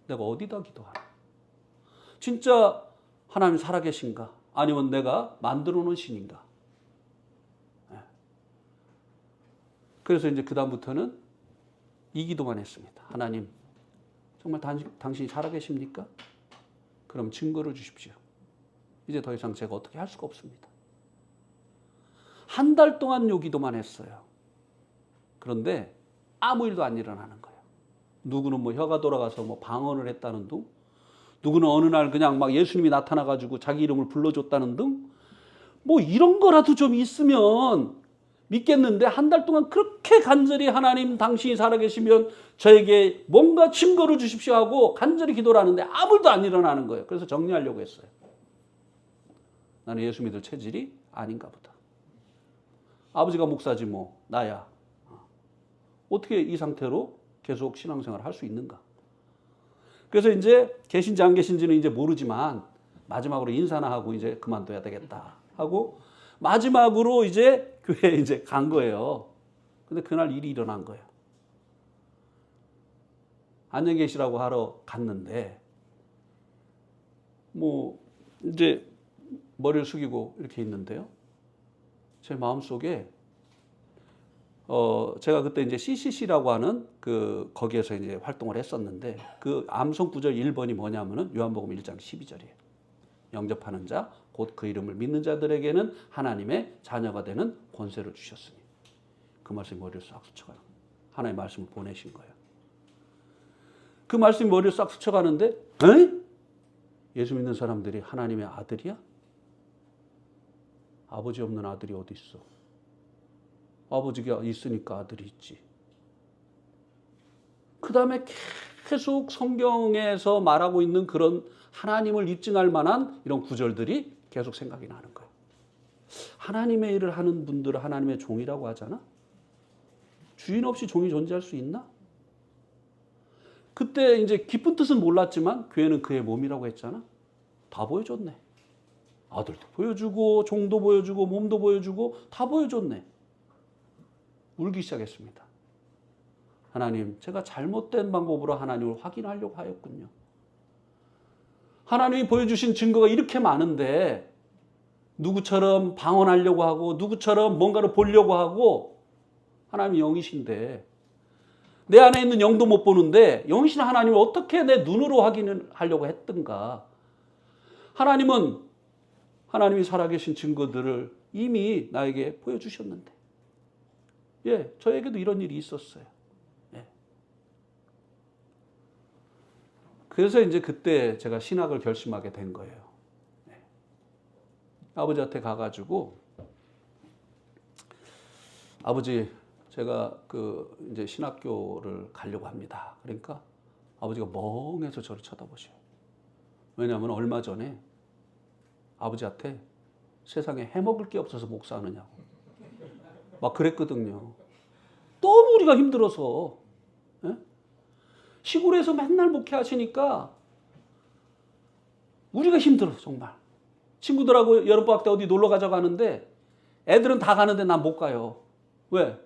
내가 어디다 기도하나? 진짜 하나님 살아계신가? 아니면 내가 만들어 놓은 신인가? 그래서 이제 그 다음부터는 이 기도만 했습니다. 하나님 정말 당신이 살아계십니까? 그럼 증거를 주십시오. 이제 더 이상 제가 어떻게 할 수가 없습니다. 한 달 동안 요 기도만 했어요. 그런데 아무 일도 안 일어나는 거예요. 누구는 뭐 혀가 돌아가서 뭐 방언을 했다는 둥, 누구는 어느 날 그냥 막 예수님이 나타나가지고 자기 이름을 불러줬다는 등, 뭐 이런 거라도 좀 있으면 믿겠는데 한 달 동안 그렇게 간절히 하나님 당신이 살아계시면 저에게 뭔가 증거를 주십시오 하고 간절히 기도를 하는데 아무 일도 안 일어나는 거예요. 그래서 정리하려고 했어요. 나는 예수 믿을 체질이 아닌가 보다. 아버지가 목사지 뭐 나야. 어떻게 이 상태로 계속 신앙생활을 할 수 있는가. 그래서 이제 계신지 안 계신지는 이제 모르지만 마지막으로 인사나 하고 이제 그만둬야 되겠다 하고 마지막으로 이제 교회에 이제 간 거예요. 근데 그날 일이 일어난 거예요. 안녕히 계시라고 하러 갔는데 뭐 이제 머리를 숙이고 이렇게 있는데요. 제 마음속에 제가 그때 이제 CCC라고 하는 거기에서 이제 활동을 했었는데 그 암송 구절 1번이 뭐냐면은 요한복음 1장 12절이에요. 영접하는 자 곧 그 이름을 믿는 자들에게는 하나님의 자녀가 되는 권세를 주셨으니. 그 말씀이 머리를 싹 스쳐가요. 하나님의 말씀을 보내신 거예요. 그 말씀이 머리를 싹 스쳐가는데 에이? 예수 믿는 사람들이 하나님의 아들이야? 아버지 없는 아들이 어디 있어? 아버지가 있으니까 아들이 있지. 그 다음에 계속 성경에서 말하고 있는 그런 하나님을 입증할 만한 이런 구절들이 계속 생각이 나는 거예요. 하나님의 일을 하는 분들을 하나님의 종이라고 하잖아. 주인 없이 종이 존재할 수 있나? 그때 이제 깊은 뜻은 몰랐지만 교회는 그의 몸이라고 했잖아. 다 보여줬네. 아들도 보여주고 종도 보여주고 몸도 보여주고 다 보여줬네. 울기 시작했습니다. 하나님, 제가 잘못된 방법으로 하나님을 확인하려고 하였군요. 하나님이 보여주신 증거가 이렇게 많은데 누구처럼 방언하려고 하고 누구처럼 뭔가를 보려고 하고 하나님이 영이신데 내 안에 있는 영도 못 보는데 영이신 하나님을 어떻게 내 눈으로 확인을 하려고 했던가. 하나님은 하나님이 살아계신 증거들을 이미 나에게 보여주셨는데 예, 저에게도 이런 일이 있었어요. 예. 그래서 이제 그때 제가 신학을 결심하게 된 거예요. 예. 아버지한테 가가지고 아버지, 제가 이제 신학교를 가려고 합니다. 그러니까 아버지가 멍해서 저를 쳐다보셔. 왜냐하면 얼마 전에 아버지한테 세상에 해먹을 게 없어서 목사하느냐고 막 그랬거든요. 너무 우리가 힘들어서. 예? 시골에서 맨날 목회하시니까 우리가 힘들어 정말. 친구들하고 여름방학 때 어디 놀러 가자고 하는데 애들은 다 가는데 난 못 가요. 왜?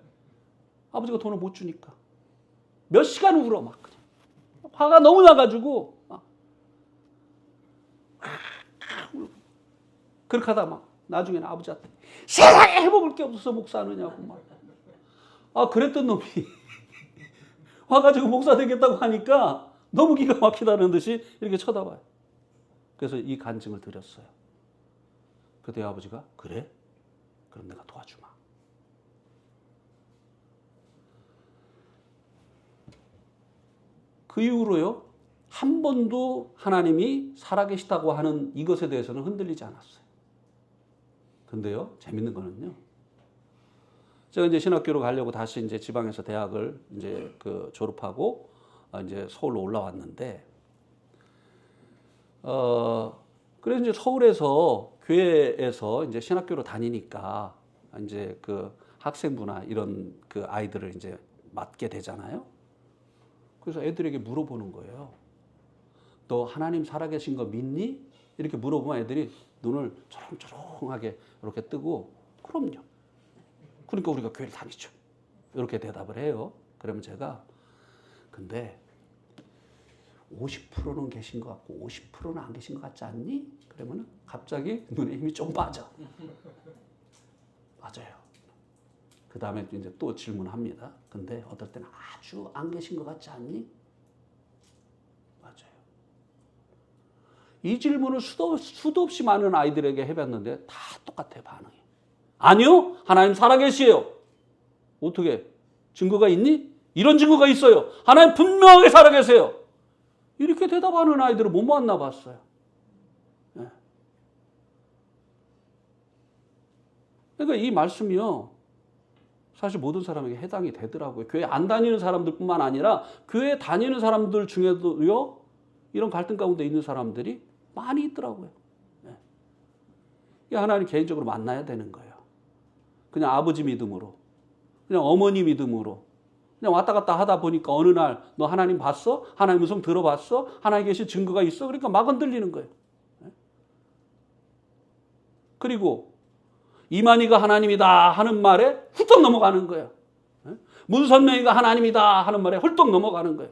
아버지가 돈을 못 주니까. 몇 시간 울어 막 그냥. 화가 너무 나가지고 그렇게 하다 막 나중에는 아버지한테 세상에 해먹을 게 없어서 목사하느냐고 막. 그랬던 놈이 와가지고 목사 되겠다고 하니까 너무 기가 막히다는 듯이 이렇게 쳐다봐요. 그래서 이 간증을 드렸어요. 그때 아버지가 그래? 그럼 내가 도와주마. 그 이후로요, 한 번도 하나님이 살아계시다고 하는 이것에 대해서는 흔들리지 않았어요. 근데요, 재밌는 거는요, 제가 이제 신학교로 가려고 다시 이제 지방에서 대학을 이제 졸업하고 이제 서울로 올라왔는데, 그래서 이제 서울에서 교회에서 이제 신학교로 다니니까 이제 학생부나 이런 아이들을 이제 맡게 되잖아요. 그래서 애들에게 물어보는 거예요. 너 하나님 살아계신 거 믿니? 이렇게 물어보면 애들이 눈을 초롱초롱하게 이렇게 뜨고 그럼요. 그러니까 우리가 교회를 다니죠. 이렇게 대답을 해요. 그러면 제가 근데 50%는 계신 것 같고 50%는 안 계신 것 같지 않니? 그러면 갑자기 눈에 힘이 좀 빠져. 맞아요. 그 다음에 이제 또 질문합니다. 근데 어떨 때는 아주 안 계신 것 같지 않니? 맞아요. 이 질문을 수도 없이 많은 아이들에게 해봤는데 다 똑같아요, 반응이. 아니요, 하나님 살아계시에요. 어떻게? 증거가 있니? 이런 증거가 있어요. 하나님 분명하게 살아계세요. 이렇게 대답하는 아이들을 못 만나봤어요. 네. 그러니까 이 말씀이요, 사실 모든 사람에게 해당이 되더라고요. 교회 안 다니는 사람들뿐만 아니라 교회 다니는 사람들 중에도요, 이런 갈등 가운데 있는 사람들이 많이 있더라고요. 네. 하나님 개인적으로 만나야 되는 거예요. 그냥 아버지 믿음으로, 그냥 어머니 믿음으로, 그냥 왔다 갔다 하다 보니까 어느 날 너 하나님 봤어? 하나님 음성 들어봤어? 하나님 계신 증거가 있어? 그러니까 막 흔들리는 거예요. 네. 그리고 이만희가 하나님이다 하는 말에 훌쩍 넘어가는 거예요. 네. 문선명이가 하나님이다 하는 말에 훌쩍 넘어가는 거예요.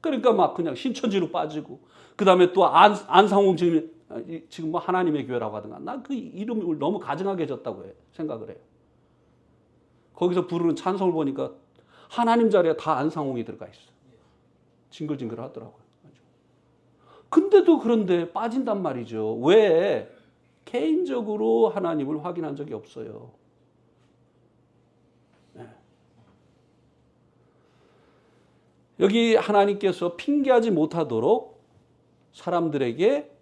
그러니까 막 그냥 신천지로 빠지고, 그 다음에 또 안상홍 지금 뭐 하나님의 교회라고 하든가, 난 그 이름을 너무 가증하게 졌다고 생각을 해요. 거기서 부르는 찬송을 보니까 하나님 자리에 다 안상홍이 들어가 있어요. 징글징글 하더라고요. 근데도 그런데 빠진단 말이죠. 왜? 개인적으로 하나님을 확인한 적이 없어요. 네. 여기 하나님께서 핑계하지 못하도록 사람들에게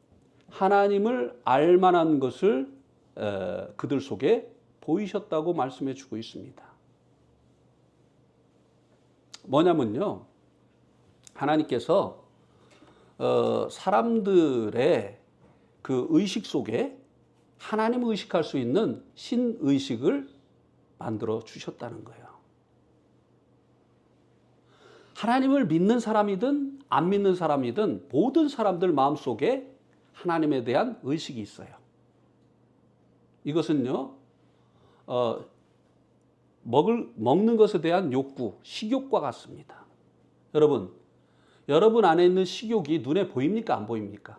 하나님을 알만한 것을 그들 속에 보이셨다고 말씀해 주고 있습니다. 뭐냐면요, 하나님께서 사람들의 그 의식 속에 하나님을 의식할 수 있는 신의식을 만들어 주셨다는 거예요. 하나님을 믿는 사람이든 안 믿는 사람이든 모든 사람들 마음속에 하나님에 대한 의식이 있어요. 이것은요, 먹는 것에 대한 욕구, 식욕과 같습니다. 여러분 안에 있는 식욕이 눈에 보입니까? 안 보입니까?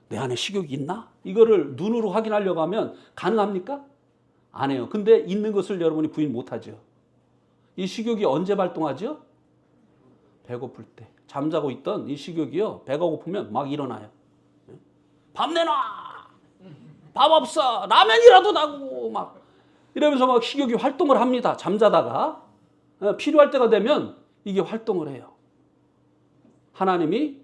내 안에 식욕이 있나? 이거를 눈으로 확인하려고 하면 가능합니까? 안 해요. 근데 있는 것을 여러분이 부인 못하죠. 이 식욕이 언제 발동하죠? 배고플 때. 잠자고 있던 이 식욕이요, 배가 고프면 막 일어나요. 밥 내놔! 밥 없어! 라면이라도 나고! 막 이러면서 막 식욕이 활동을 합니다. 잠자다가. 필요할 때가 되면 이게 활동을 해요. 하나님이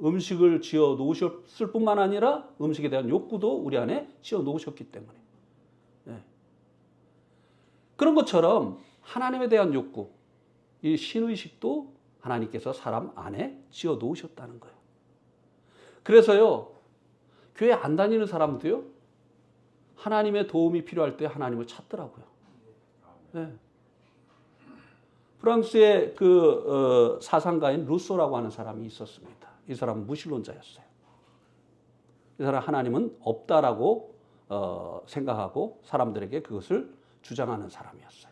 음식을 지어 놓으셨을 뿐만 아니라 음식에 대한 욕구도 우리 안에 지어 놓으셨기 때문에. 예. 그런 것처럼 하나님에 대한 욕구, 이 신의식도 하나님께서 사람 안에 지어 놓으셨다는 거예요. 그래서요, 교회 안 다니는 사람도요, 하나님의 도움이 필요할 때 하나님을 찾더라고요. 네. 프랑스의 사상가인 루소라고 하는 사람이 있었습니다. 이 사람은 무신론자였어요. 이 사람 하나님은 없다라고 생각하고 사람들에게 그것을 주장하는 사람이었어요.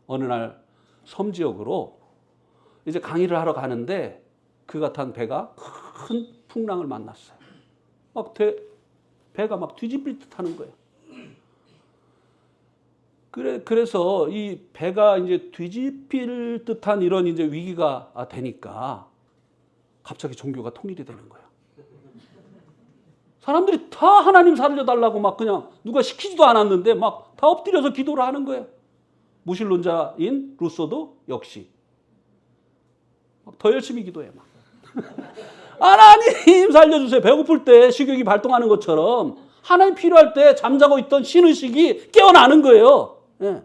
어느 날 섬지역으로 이제 강의를 하러 가는데 그가 탄 배가 큰 풍랑을 만났어요. 배가 막 뒤집힐 듯 하는 거예요. 그래서 이 배가 이제 뒤집힐 듯한 이런 이제 위기가 되니까 갑자기 종교가 통일이 되는 거예요. 사람들이 다 하나님 살려달라고 막 그냥 누가 시키지도 않았는데 막 다 엎드려서 기도를 하는 거예요. 무신론자인 루소도 역시 더 열심히 기도해 막. 하나님 살려주세요. 배고플 때 식욕이 발동하는 것처럼 하나님 필요할 때 잠자고 있던 신의식이 깨어나는 거예요. 예.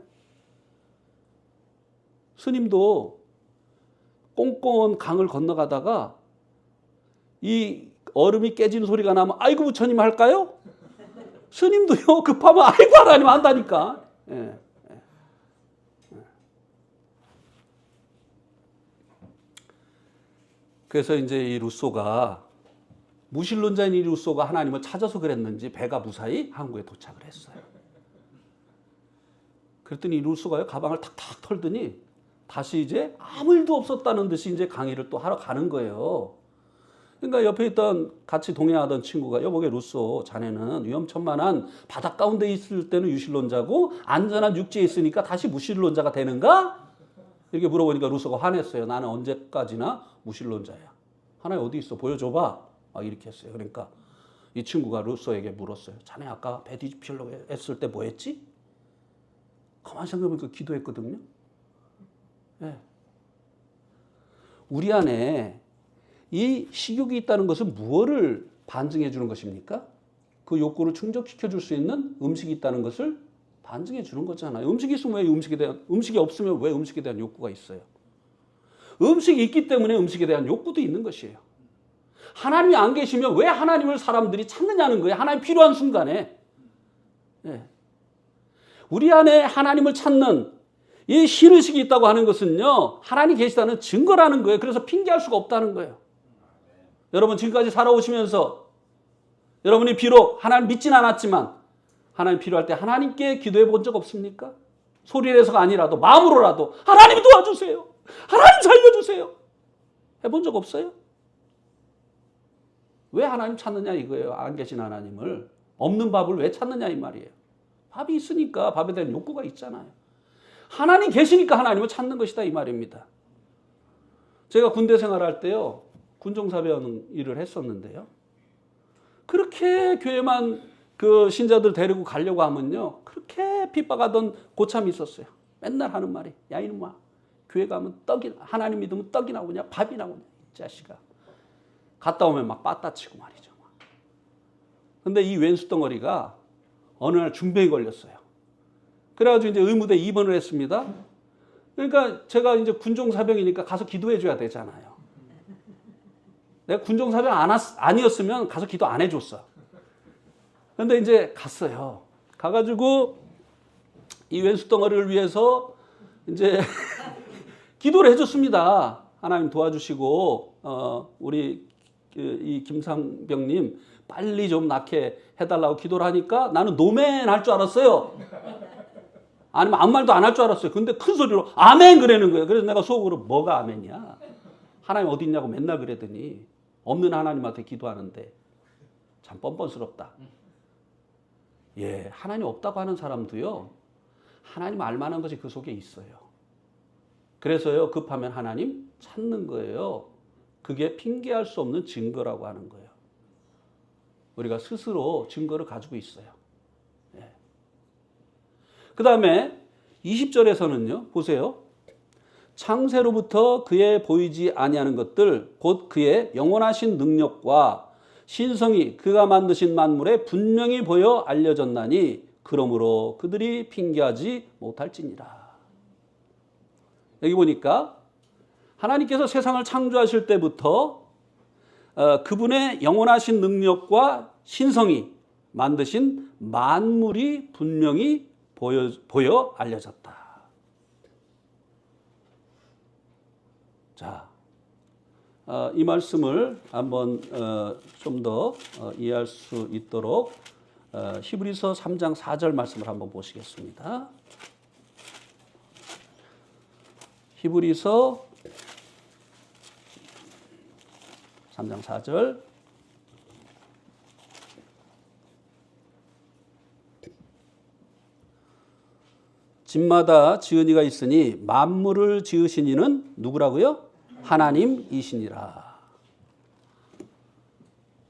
스님도 꽁꽁한 강을 건너가다가 이 얼음이 깨지는 소리가 나면 아이고 부처님 할까요? 스님도요 급하면 아이고 하나님 한다니까. 예. 그래서 이제 이 루소가 무신론자인 이 루소가 하나님을 찾아서 그랬는지 배가 무사히 항구에 도착을 했어요. 그랬더니 이 루소가요 가방을 탁탁 털더니 다시 이제 아무 일도 없었다는 듯이 이제 강의를 또 하러 가는 거예요. 그러니까 옆에 있던 같이 동행하던 친구가 여보게 루소 자네는 위험천만한 바닷 가운데 있을 때는 유신론자고 안전한 육지에 있으니까 다시 무신론자가 되는가? 이렇게 물어보니까 루소가 화냈어요. 나는 언제까지나 무신론자야. 하나님 어디 있어? 보여줘봐. 막 이렇게 했어요. 그러니까 이 친구가 루소에게 물었어요. 자네 아까 배 뒤집히려고 했을 때 뭐 했지? 가만히 생각해보니까 기도했거든요. 네. 우리 안에 이 식욕이 있다는 것은 무엇을 반증해 주는 것입니까? 그 욕구를 충족시켜 줄 수 있는 음식이 있다는 것을 반증해 주는 거잖아요. 음식이 있으면 왜 음식이 없으면 왜 음식에 대한 욕구가 있어요? 음식이 있기 때문에 음식에 대한 욕구도 있는 것이에요. 하나님이 안 계시면 왜 하나님을 사람들이 찾느냐는 거예요. 하나님 필요한 순간에. 네. 우리 안에 하나님을 찾는 이 신의식이 있다고 하는 것은요. 하나님 계시다는 증거라는 거예요. 그래서 핑계할 수가 없다는 거예요. 여러분 지금까지 살아오시면서 여러분이 비록 하나님 믿진 않았지만 하나님 필요할 때 하나님께 기도해 본 적 없습니까? 소리를 해서가 아니라도 마음으로라도 하나님 도와주세요. 하나님 살려주세요. 해본 적 없어요? 왜 하나님 찾느냐 이거예요. 안 계신 하나님을. 없는 밥을 왜 찾느냐 이 말이에요. 밥이 있으니까 밥에 대한 욕구가 있잖아요. 하나님 계시니까 하나님을 찾는 것이다 이 말입니다. 제가 군대 생활할 때요. 군종사병 일을 했었는데요. 그렇게 교회만 그 신자들 데리고 가려고 하면요. 그렇게 핍박하던 고참이 있었어요. 맨날 하는 말이 야 이놈아 교회 가면 떡이 하나님 믿으면 떡이 나오냐 밥이 나오냐 이 자식아. 갔다 오면 막 빠따치고 말이죠. 근데 이 왼수 덩어리가 어느 날 중병이 걸렸어요. 그래가지고 이제 의무대 입원을 했습니다. 그러니까 제가 이제 군종사병이니까 가서 기도해 줘야 되잖아요. 내가 군종사병 아니었으면 가서 기도 안 해줬어. 근데 이제 갔어요. 가가지고 이 왼수 덩어리를 위해서 이제 기도를 해줬습니다. 하나님 도와주시고 우리 이 김상병님 빨리 좀 낫게 해달라고 기도를 하니까 나는 노멘 할 줄 알았어요. 아니면 아무 말도 안 할 줄 알았어요. 근데 큰 소리로 아멘 그러는 거예요. 그래서 내가 속으로 뭐가 아멘이야? 하나님 어디 있냐고 맨날 그러더니 없는 하나님한테 기도하는데 참 뻔뻔스럽다. 예, 하나님 없다고 하는 사람도요. 하나님 알만한 것이 그 속에 있어요. 그래서요. 급하면 하나님 찾는 거예요. 그게 핑계할 수 없는 증거라고 하는 거예요. 우리가 스스로 증거를 가지고 있어요. 예. 그 다음에 20절에서는요. 보세요. 창세로부터 그의 보이지 아니하는 것들 곧 그의 영원하신 능력과 신성이 그가 만드신 만물에 분명히 보여 알려졌나니 그러므로 그들이 핑계하지 못할지니라. 여기 보니까 하나님께서 세상을 창조하실 때부터 그분의 영원하신 능력과 신성이 만드신 만물이 분명히 보여 알려졌다. 자, 이 말씀을 한번 좀 더 이해할 수 있도록 히브리서 3장 4절 말씀을 한번 보시겠습니다. 히브리서 3장 4절. 집마다 지은 이가 있으니 만물을 지으신 이는 누구라고요? 하나님이시니라.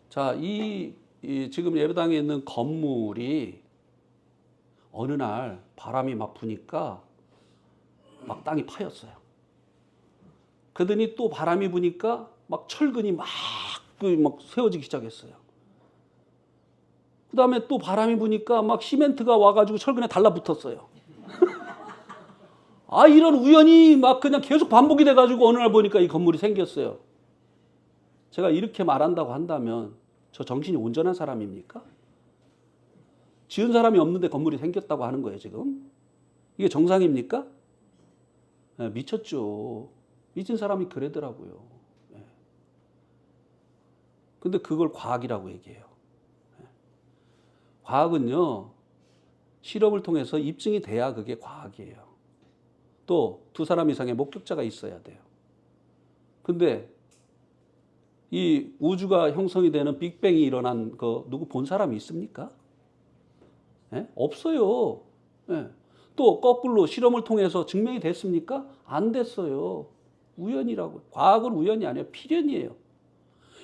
자, 이 지금 예배당에 있는 건물이 어느 날 바람이 막 부니까 막 땅이 파였어요. 그러더니 또 바람이 부니까 막 철근이 막 세워지기 시작했어요. 그 다음에 또 바람이 부니까 막 시멘트가 와가지고 철근에 달라붙었어요. 이런 우연이 막 그냥 계속 반복이 돼가지고 어느 날 보니까 이 건물이 생겼어요. 제가 이렇게 말한다고 한다면 저 정신이 온전한 사람입니까? 지은 사람이 없는데 건물이 생겼다고 하는 거예요, 지금. 이게 정상입니까? 네, 미쳤죠. 미친 사람이 그러더라고요. 네. 근데 그걸 과학이라고 얘기해요. 네. 과학은요, 실험을 통해서 입증이 돼야 그게 과학이에요. 또 두 사람 이상의 목격자가 있어야 돼요. 근데 이 우주가 형성이 되는 빅뱅이 일어난 거 누구 본 사람이 있습니까? 네? 없어요. 네. 또 거꾸로 실험을 통해서 증명이 됐습니까? 안 됐어요. 우연이라고. 과학은 우연이 아니에요. 필연이에요.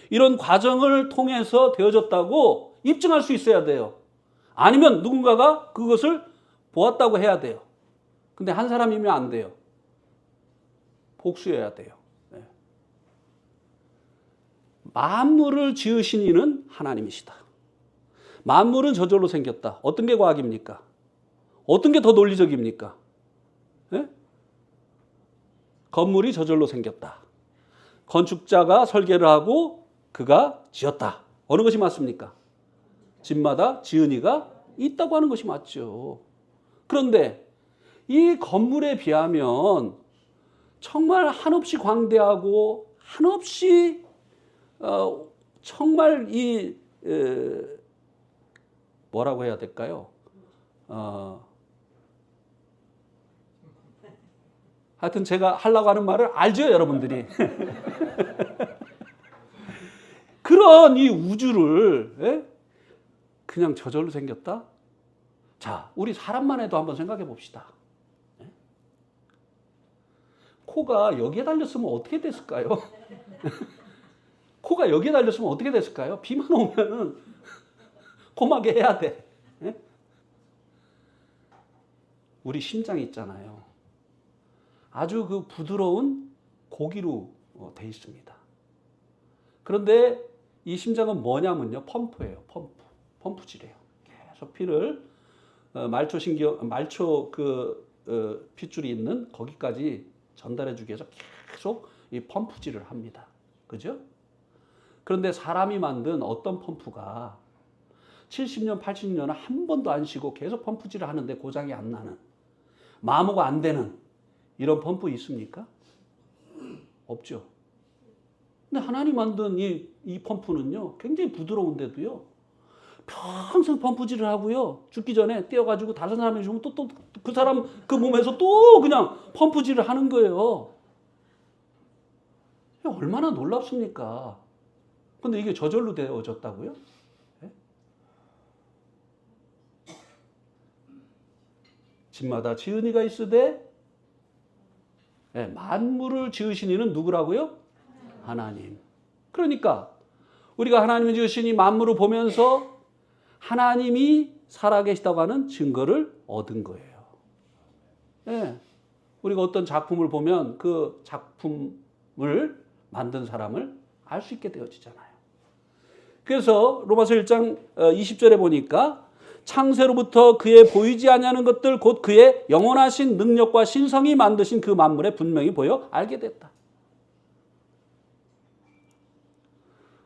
이런 과정을 통해서 되어졌다고 입증할 수 있어야 돼요. 아니면 누군가가 그것을 보았다고 해야 돼요. 근데 한 사람이면 안 돼요. 복수해야 돼요. 네. 만물을 지으신 이는 하나님이시다. 만물은 저절로 생겼다. 어떤 게 과학입니까? 어떤 게 더 논리적입니까? 네? 건물이 저절로 생겼다. 건축자가 설계를 하고 그가 지었다. 어느 것이 맞습니까? 집마다 지은 이가 있다고 하는 것이 맞죠. 그런데 이 건물에 비하면 정말 한없이 광대하고 한없이 정말 뭐라고 해야 될까요? 하여튼 제가 하려고 하는 말을 알죠, 여러분들이. 그런 이 우주를 그냥 저절로 생겼다? 자, 우리 사람만 해도 한번 생각해 봅시다. 코가 여기에 달렸으면 어떻게 됐을까요? 코가 여기에 달렸으면 어떻게 됐을까요? 비만 오면은 고막에 해야 돼. 우리 심장이 있잖아요. 아주 그 부드러운 고기로 돼 있습니다. 그런데 이 심장은 뭐냐면요, 펌프예요. 펌프질이에요. 계속 피를 말초 핏줄이 있는 거기까지 전달해주기 위해서 계속 이 펌프질을 합니다. 그죠? 그런데 사람이 만든 어떤 펌프가 70년, 80년을 한 번도 안 쉬고 계속 펌프질을 하는데 고장이 안 나는, 마모가 안 되는 이런 펌프 있습니까? 없죠. 근데 하나님 만든 이 펌프는요, 굉장히 부드러운데도요, 평생 펌프질을 하고요, 죽기 전에 떼어가지고 다른 사람이 죽으면 또 그 사람 그 몸에서 또 그냥 펌프질을 하는 거예요. 얼마나 놀랍습니까? 근데 이게 저절로 되어졌다고요? 네? 집마다 지은 이가 있으되 만물을 지으신 이는 누구라고요? 하나님. 그러니까 우리가 하나님이 지으신 이 만물을 보면서 하나님이 살아계시다고 하는 증거를 얻은 거예요. 네. 우리가 어떤 작품을 보면 그 작품을 만든 사람을 알 수 있게 되어지잖아요. 그래서 로마서 1장 20절에 보니까 창세로부터 그의 보이지 아니하는 것들 곧 그의 영원하신 능력과 신성이 만드신 그 만물에 분명히 보여 알게 됐다.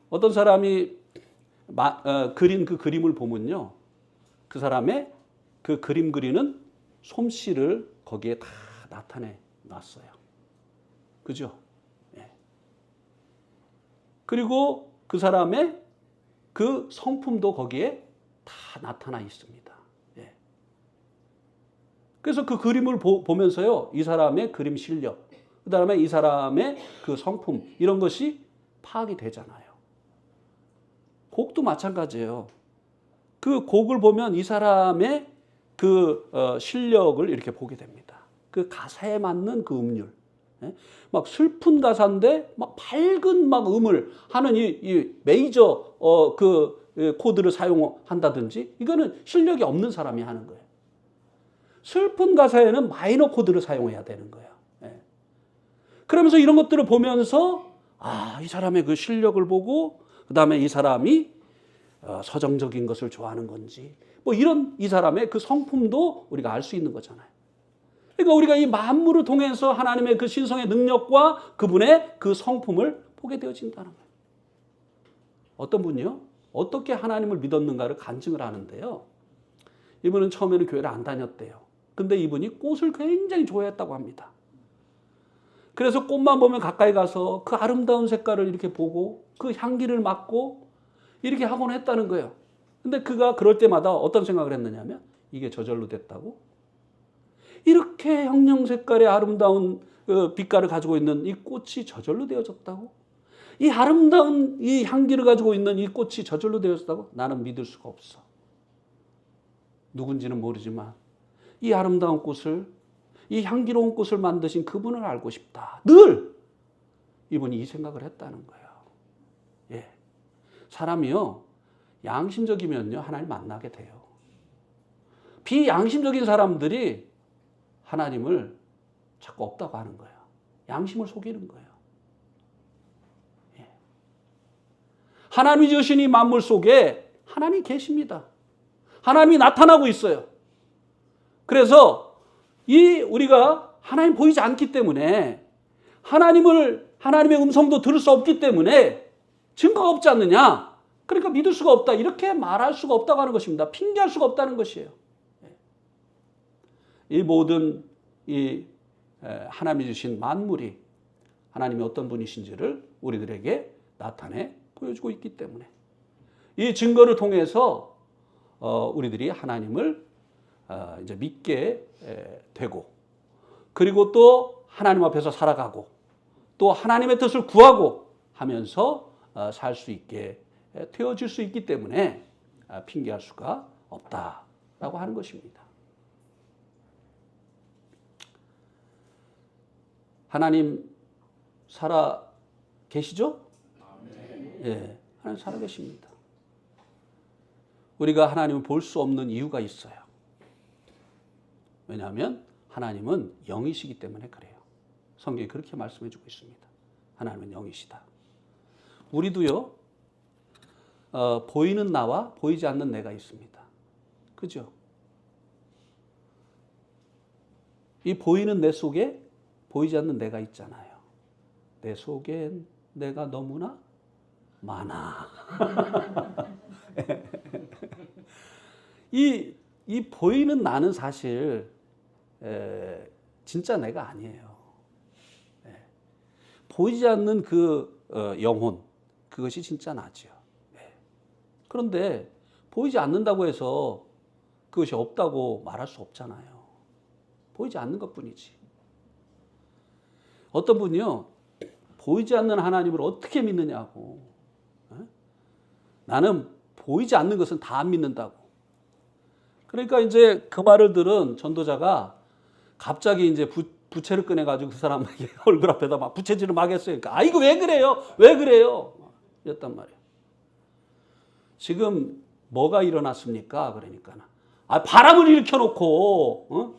어떤 사람이 그린 그 그림을 보면요, 그 사람의 그 그림 그리는 솜씨를 거기에 다 나타내 놨어요. 그죠? 예. 그리고 그 사람의 그 성품도 거기에 다 나타나 있습니다. 예. 그래서 그 그림을 보면서요, 이 사람의 그림 실력, 그 다음에 이 사람의 그 성품, 이런 것이 파악이 되잖아요. 곡도 마찬가지예요. 그 곡을 보면 이 사람의 그 실력을 이렇게 보게 됩니다. 그 가사에 맞는 그 음률. 예? 막 슬픈 가사인데 막 밝은 막 음을 하는 이 메이저 그 코드를 사용한다든지, 이거는 실력이 없는 사람이 하는 거예요. 슬픈 가사에는 마이너 코드를 사용해야 되는 거예요. 예. 그러면서 이런 것들을 보면서 이 사람의 그 실력을 보고, 그 다음에 이 사람이 서정적인 것을 좋아하는 건지, 뭐 이런 이 사람의 그 성품도 우리가 알 수 있는 거잖아요. 그러니까 우리가 이 만물을 통해서 하나님의 그 신성의 능력과 그분의 그 성품을 보게 되어진다는 거예요. 어떤 분이요? 어떻게 하나님을 믿었는가를 간증을 하는데요. 이분은 처음에는 교회를 안 다녔대요. 근데 이분이 꽃을 굉장히 좋아했다고 합니다. 그래서 꽃만 보면 가까이 가서 그 아름다운 색깔을 이렇게 보고 그 향기를 맡고 이렇게 하곤 했다는 거예요. 근데 그가 그럴 때마다 어떤 생각을 했느냐면, 이게 저절로 됐다고? 이렇게 형형 색깔의 아름다운 빛깔을 가지고 있는 이 꽃이 저절로 되어졌다고? 이 아름다운 이 향기를 가지고 있는 이 꽃이 저절로 되어졌다고? 나는 믿을 수가 없어. 누군지는 모르지만 이 아름다운 꽃을, 이 향기로운 꽃을 만드신 그분을 알고 싶다. 늘 이분이 이 생각을 했다는 거예요. 예. 사람이요, 양심적이면요, 하나님 만나게 돼요. 비양심적인 사람들이 하나님을 자꾸 없다고 하는 거예요. 양심을 속이는 거예요. 예. 하나님이 지으신 이 만물 속에 하나님이 계십니다. 하나님이 나타나고 있어요. 그래서 우리가 하나님 보이지 않기 때문에, 하나님의 음성도 들을 수 없기 때문에 증거가 없지 않느냐? 그러니까 믿을 수가 없다. 이렇게 말할 수가 없다고 하는 것입니다. 핑계할 수가 없다는 것이에요. 이 모든 하나님이 주신 만물이 하나님이 어떤 분이신지를 우리들에게 나타내 보여주고 있기 때문에, 이 증거를 통해서 우리들이 하나님을 이제 믿게 되고, 그리고 또 하나님 앞에서 살아가고, 또 하나님의 뜻을 구하고 하면서 살 수 있게 되어질 수 있기 때문에 핑계할 수가 없다라고 하는 것입니다. 하나님 살아 계시죠? 예, 하나님 살아 계십니다. 우리가 하나님을 볼 수 없는 이유가 있어요. 왜냐하면 하나님은 영이시기 때문에 그래요. 성경이 그렇게 말씀해 주고 있습니다. 하나님은 영이시다. 우리도요, 보이는 나와 보이지 않는 내가 있습니다. 그죠? 이 보이는 내 속에 보이지 않는 내가 있잖아요. 내 속엔 내가 너무나 많아. 이 보이는 나는 사실 진짜 내가 아니에요. 보이지 않는 그 영혼, 그것이 진짜 나죠. 그런데 보이지 않는다고 해서 그것이 없다고 말할 수 없잖아요. 보이지 않는 것뿐이지. 어떤 분이요, 보이지 않는 하나님을 어떻게 믿느냐고. 나는 보이지 않는 것은 다 안 믿는다고. 그러니까 이제 그 말을 들은 전도자가 갑자기 이제 부채를 꺼내가지고 그 사람에게 얼굴 앞에다 막 부채질을 막 했어요. 그러니까, 이거 왜 그래요? 왜 그래요? 이랬단 말이에요. 지금 뭐가 일어났습니까? 그러니까. 바람을 일으켜놓고,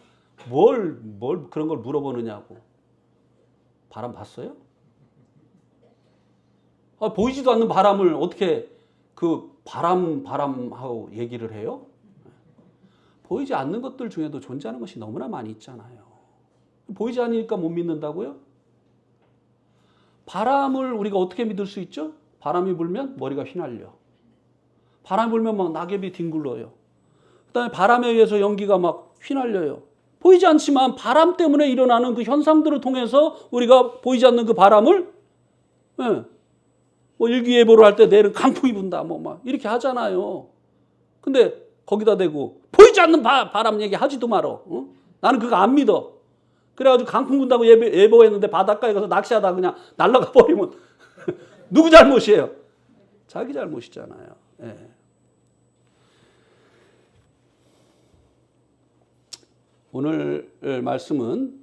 뭘 그런 걸 물어보느냐고. 바람 봤어요? 보이지도 않는 바람을 어떻게 그 바람하고 얘기를 해요? 보이지 않는 것들 중에도 존재하는 것이 너무나 많이 있잖아요. 보이지 않으니까 못 믿는다고요? 바람을 우리가 어떻게 믿을 수 있죠? 바람이 불면 머리가 휘날려. 바람이 불면 막 낙엽이 뒹굴러요. 그다음에 바람에 의해서 연기가 막 휘날려요. 보이지 않지만 바람 때문에 일어나는 그 현상들을 통해서 우리가 보이지 않는 그 바람을 뭐 일기예보를 할 때 내일은 강풍이 분다 뭐 막 이렇게 하잖아요. 근데 거기다 대고 보이지 않는 바람 얘기 하지도 말어. 나는 그거 안 믿어. 그래가지고 강풍 분다고 예보했는데 바닷가에 가서 낚시하다 그냥 날아가 버리면 누구 잘못이에요? 자기 잘못이잖아요. 예. 오늘 말씀은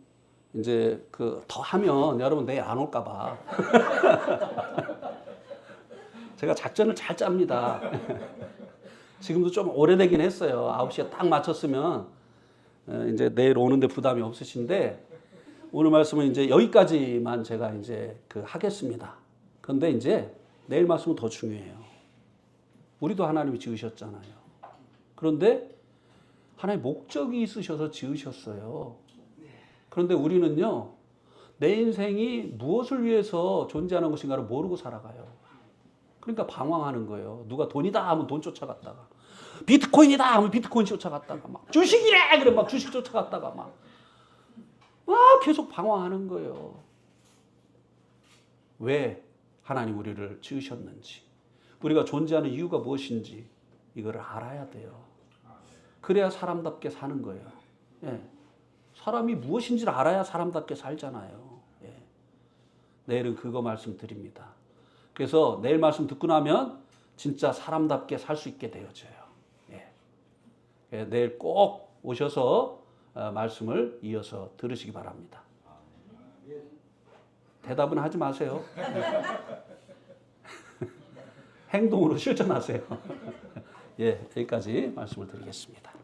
이제 더 하면 여러분 내일 안 올까봐 제가 작전을 잘 짭니다. 지금도 좀 오래되긴 했어요. 9시에 딱 맞췄으면 이제 내일 오는데 부담이 없으신데 오늘 말씀은 이제 여기까지만 제가 이제 하겠습니다. 그런데 이제 내일 말씀은 더 중요해요. 우리도 하나님이 지으셨잖아요. 그런데 하나님 목적이 있으셔서 지으셨어요. 그런데 우리는요, 내 인생이 무엇을 위해서 존재하는 것인가를 모르고 살아가요. 그러니까 방황하는 거예요. 누가 돈이다 하면 돈 쫓아갔다가, 비트코인이다 하면 비트코인 쫓아갔다가, 막 주식이래! 그래 막 주식 쫓아갔다가 막 계속 방황하는 거예요. 왜 하나님 우리를 지으셨는지, 우리가 존재하는 이유가 무엇인지 이거를 알아야 돼요. 그래야 사람답게 사는 거예요. 예. 사람이 무엇인지를 알아야 사람답게 살잖아요. 예. 내일은 그거 말씀드립니다. 그래서 내일 말씀 듣고 나면 진짜 사람답게 살 수 있게 되어져요. 예. 예. 내일 꼭 오셔서 말씀을 이어서 들으시기 바랍니다. 대답은 하지 마세요. 행동으로 실천하세요. 예, 여기까지 말씀을 드리겠습니다.